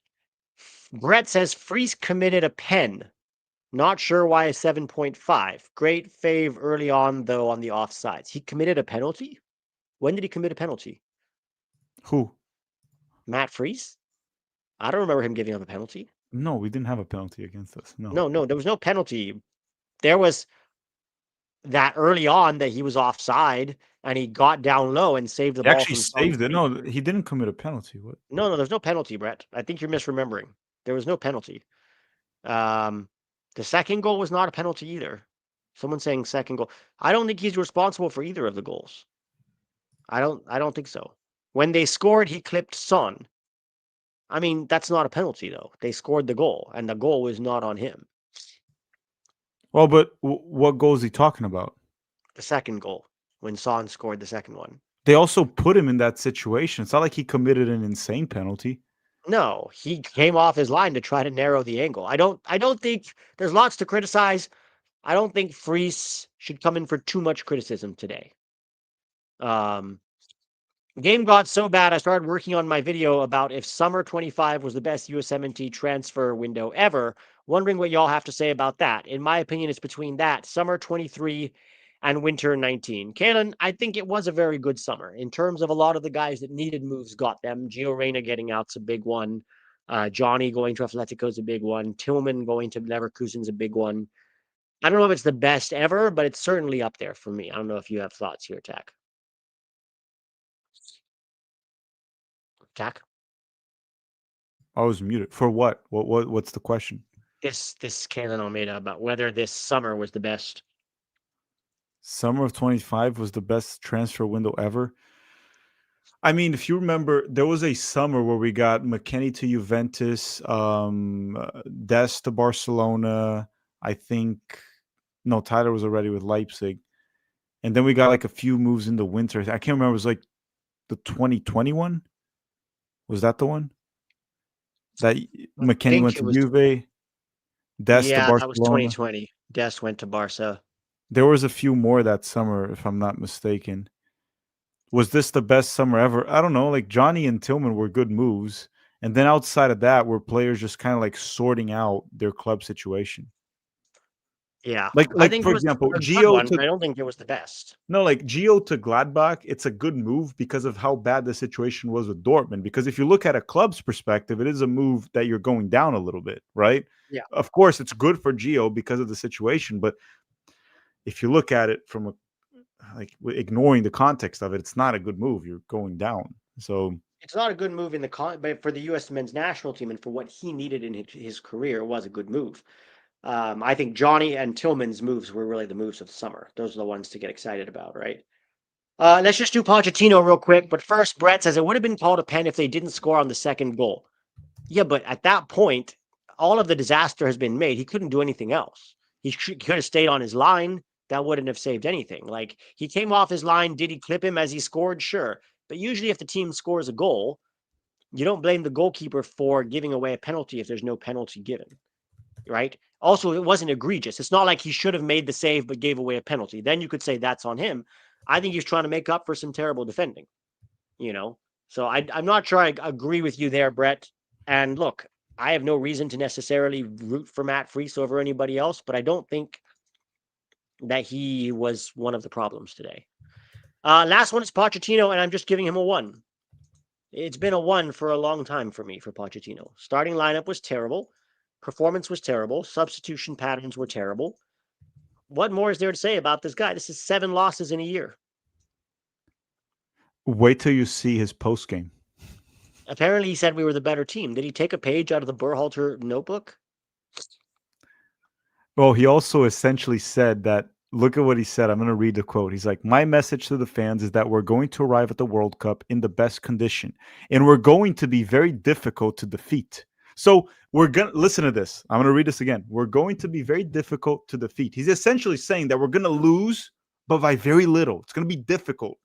Brett says Freeze committed a pen. Not sure why a 7.5. Great fave early on, though, on the offsides. He committed a penalty? When did he commit a penalty? Who? Matt Freeze? I don't remember him giving up a penalty. No, we didn't have a penalty against us. No. No, there was no penalty. There was that early on that he was offside and he got down low and saved the He ball actually from Son. saved it. No, he didn't commit a penalty. What? No, there's no penalty, Brett. I think you're misremembering. There was no penalty. Um, the second goal was not a penalty either. Someone saying second goal. I don't think he's responsible for either of the goals. I don't think so. When they scored, he clipped Son. I mean, that's not a penalty though. They scored the goal, and the goal was not on him. Well, but what goal is he talking about? The second goal, when Son scored the second one. They also put him in that situation. It's not like he committed an insane penalty. No, he came off his line to try to narrow the angle. I don't think there's lots to criticize. I don't think Freese should come in for too much criticism today. Game got so bad, I started working on my video about if summer 25 was the best USMNT transfer window ever. Wondering what y'all have to say about that. In my opinion, it's between that, summer 23 and winter 19. Kalen, I think it was a very good summer. In terms of a lot of the guys that needed moves got them. Gio Reyna getting out's a big one. Johnny going to Atletico is a big one. Tillman going to Leverkusen's a big one. I don't know if it's the best ever, but it's certainly up there for me. I don't know if you have thoughts here, Tac. Tac? I was muted. For what? What's the question? This Kalen Almeida about whether this summer was the best. Summer of 25 was the best transfer window ever. I mean, if you remember, there was a summer where we got McKennie to Juventus, Dest to Barcelona. I think no, Tyler was already with Leipzig, and then we got like a few moves in the winter. I can't remember. It was like the 2021. Was that the one that I McKennie think went it to was Juve, Dest to yeah, that was Barcelona? 2020. Dest went to Barca. There was a few more that summer, if I'm not mistaken. Was this the best summer ever? I don't know. Like Johnny and Tillman were good moves, and then outside of that, were players just kind of like sorting out their club situation. Yeah, Like I like think for it was example, a good Gio one. to I don't think it was the best. no, like Gio to Gladbach, it's a good move because of how bad the situation was with Dortmund. Because if you look at a club's perspective, it is a move that you're going down a little bit, right? Yeah, Of course, it's good for Gio because of the situation, but if you look at it from a like ignoring the context of it, it's not a good move. You're going down. So it's not a good move in the but for the U.S. men's national team and for what he needed in his career, it was a good move. I think Johnny and Tillman's moves were really the moves of the summer. Those are the ones to get excited about, right? Let's just do Pochettino real quick. But first, Brett says it would have been called a pen if they didn't score on the second goal. Yeah, but at that point, all of the disaster has been made. He couldn't do anything else. He could have stayed on his line. That wouldn't have saved anything. Like he came off his line. Did he clip him as he scored? Sure. But usually, if the team scores a goal, you don't blame the goalkeeper for giving away a penalty if there's no penalty given, right? Also, it wasn't egregious. It's not like he should have made the save but gave away a penalty. Then you could say that's on him. I think he's trying to make up for some terrible defending, you know? So I'm not sure I agree with you there, Brett. And look, I have no reason to necessarily root for Matt Freese over anybody else, but I don't think that he was one of the problems today. Last one is Pochettino, and I'm just giving him a 1. It's been a 1 for a long time for me for Pochettino. Starting lineup was terrible. Performance was terrible. Substitution patterns were terrible. What more is there to say about this guy? This is 7 losses in a year. wait till you see his post game. Apparently, he said we were the better team. Did he take a page out of the Berhalter notebook? Well, he also essentially said that. Look at what he said. I'm going to read the quote. He's like, "My message to the fans is that we're going to arrive at the World Cup in the best condition, and we're going to be very difficult to defeat." So we're going to listen to this. I'm going to read this again. We're going to be very difficult to defeat. He's essentially saying that we're going to lose, but by very little. It's going to be difficult.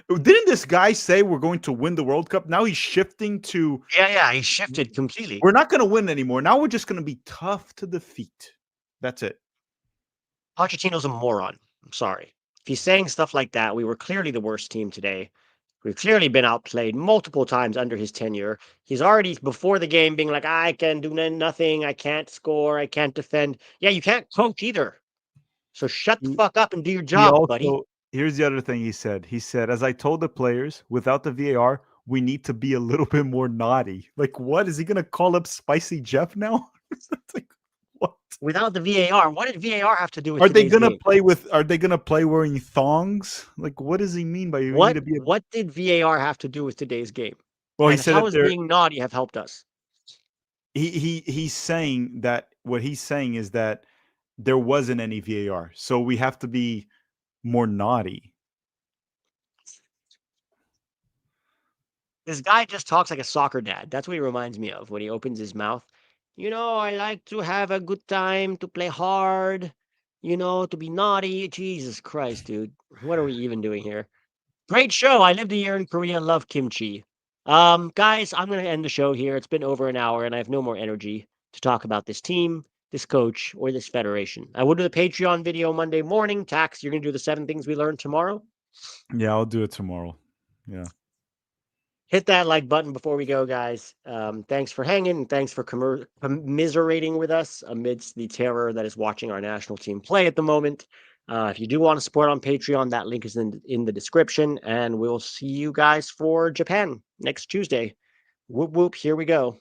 Didn't this guy say we're going to win the World Cup? Now he's shifting to Yeah, he shifted completely. we're not going to win anymore. Now we're just going to be tough to defeat. That's it. Pochettino's a moron. I'm sorry. If he's saying stuff like that, we were clearly the worst team today. We've clearly been outplayed multiple times under his tenure. He's already, before the game, being like, I can do nothing. I can't score. I can't defend. Yeah, you can't coach either. So shut the He, fuck up and do your he job, buddy. also, here's the other thing he said. He said, as I told the players, without the VAR, we need to be a little bit more naughty. Like, what? Is he going to call up Spicy Jeff now? It's like, what? Without the VAR, what did VAR have to do with Are they today's gonna game? play with? Are they gonna play wearing thongs? Like, what does he mean by you need What to be? what did VAR have to do with today's game? Well, he And said how that is they're being naughty have helped us? he's saying that what he's saying is that there wasn't any VAR, so we have to be more naughty. This guy just talks like a soccer dad. That's what he reminds me of when he opens his mouth. I like to have a good time, to play hard, to be naughty. Jesus Christ, dude. What are we even doing here? Great show. I lived a year in Korea, love kimchi. Guys, I'm going to end the show here. It's been over an hour and I have no more energy to talk about this team, this coach, or this federation. I will do the Patreon video Monday morning. Tax, you're going to do the 7 things we learned tomorrow. Yeah, I'll do it tomorrow. Yeah. Hit that like button before we go, guys. Thanks for hanging and thanks for commiserating with us amidst the terror that is watching our national team play at the moment. If you do want to support on Patreon, that link is in the description, and we'll see you guys for Japan next Tuesday. Whoop whoop, here we go.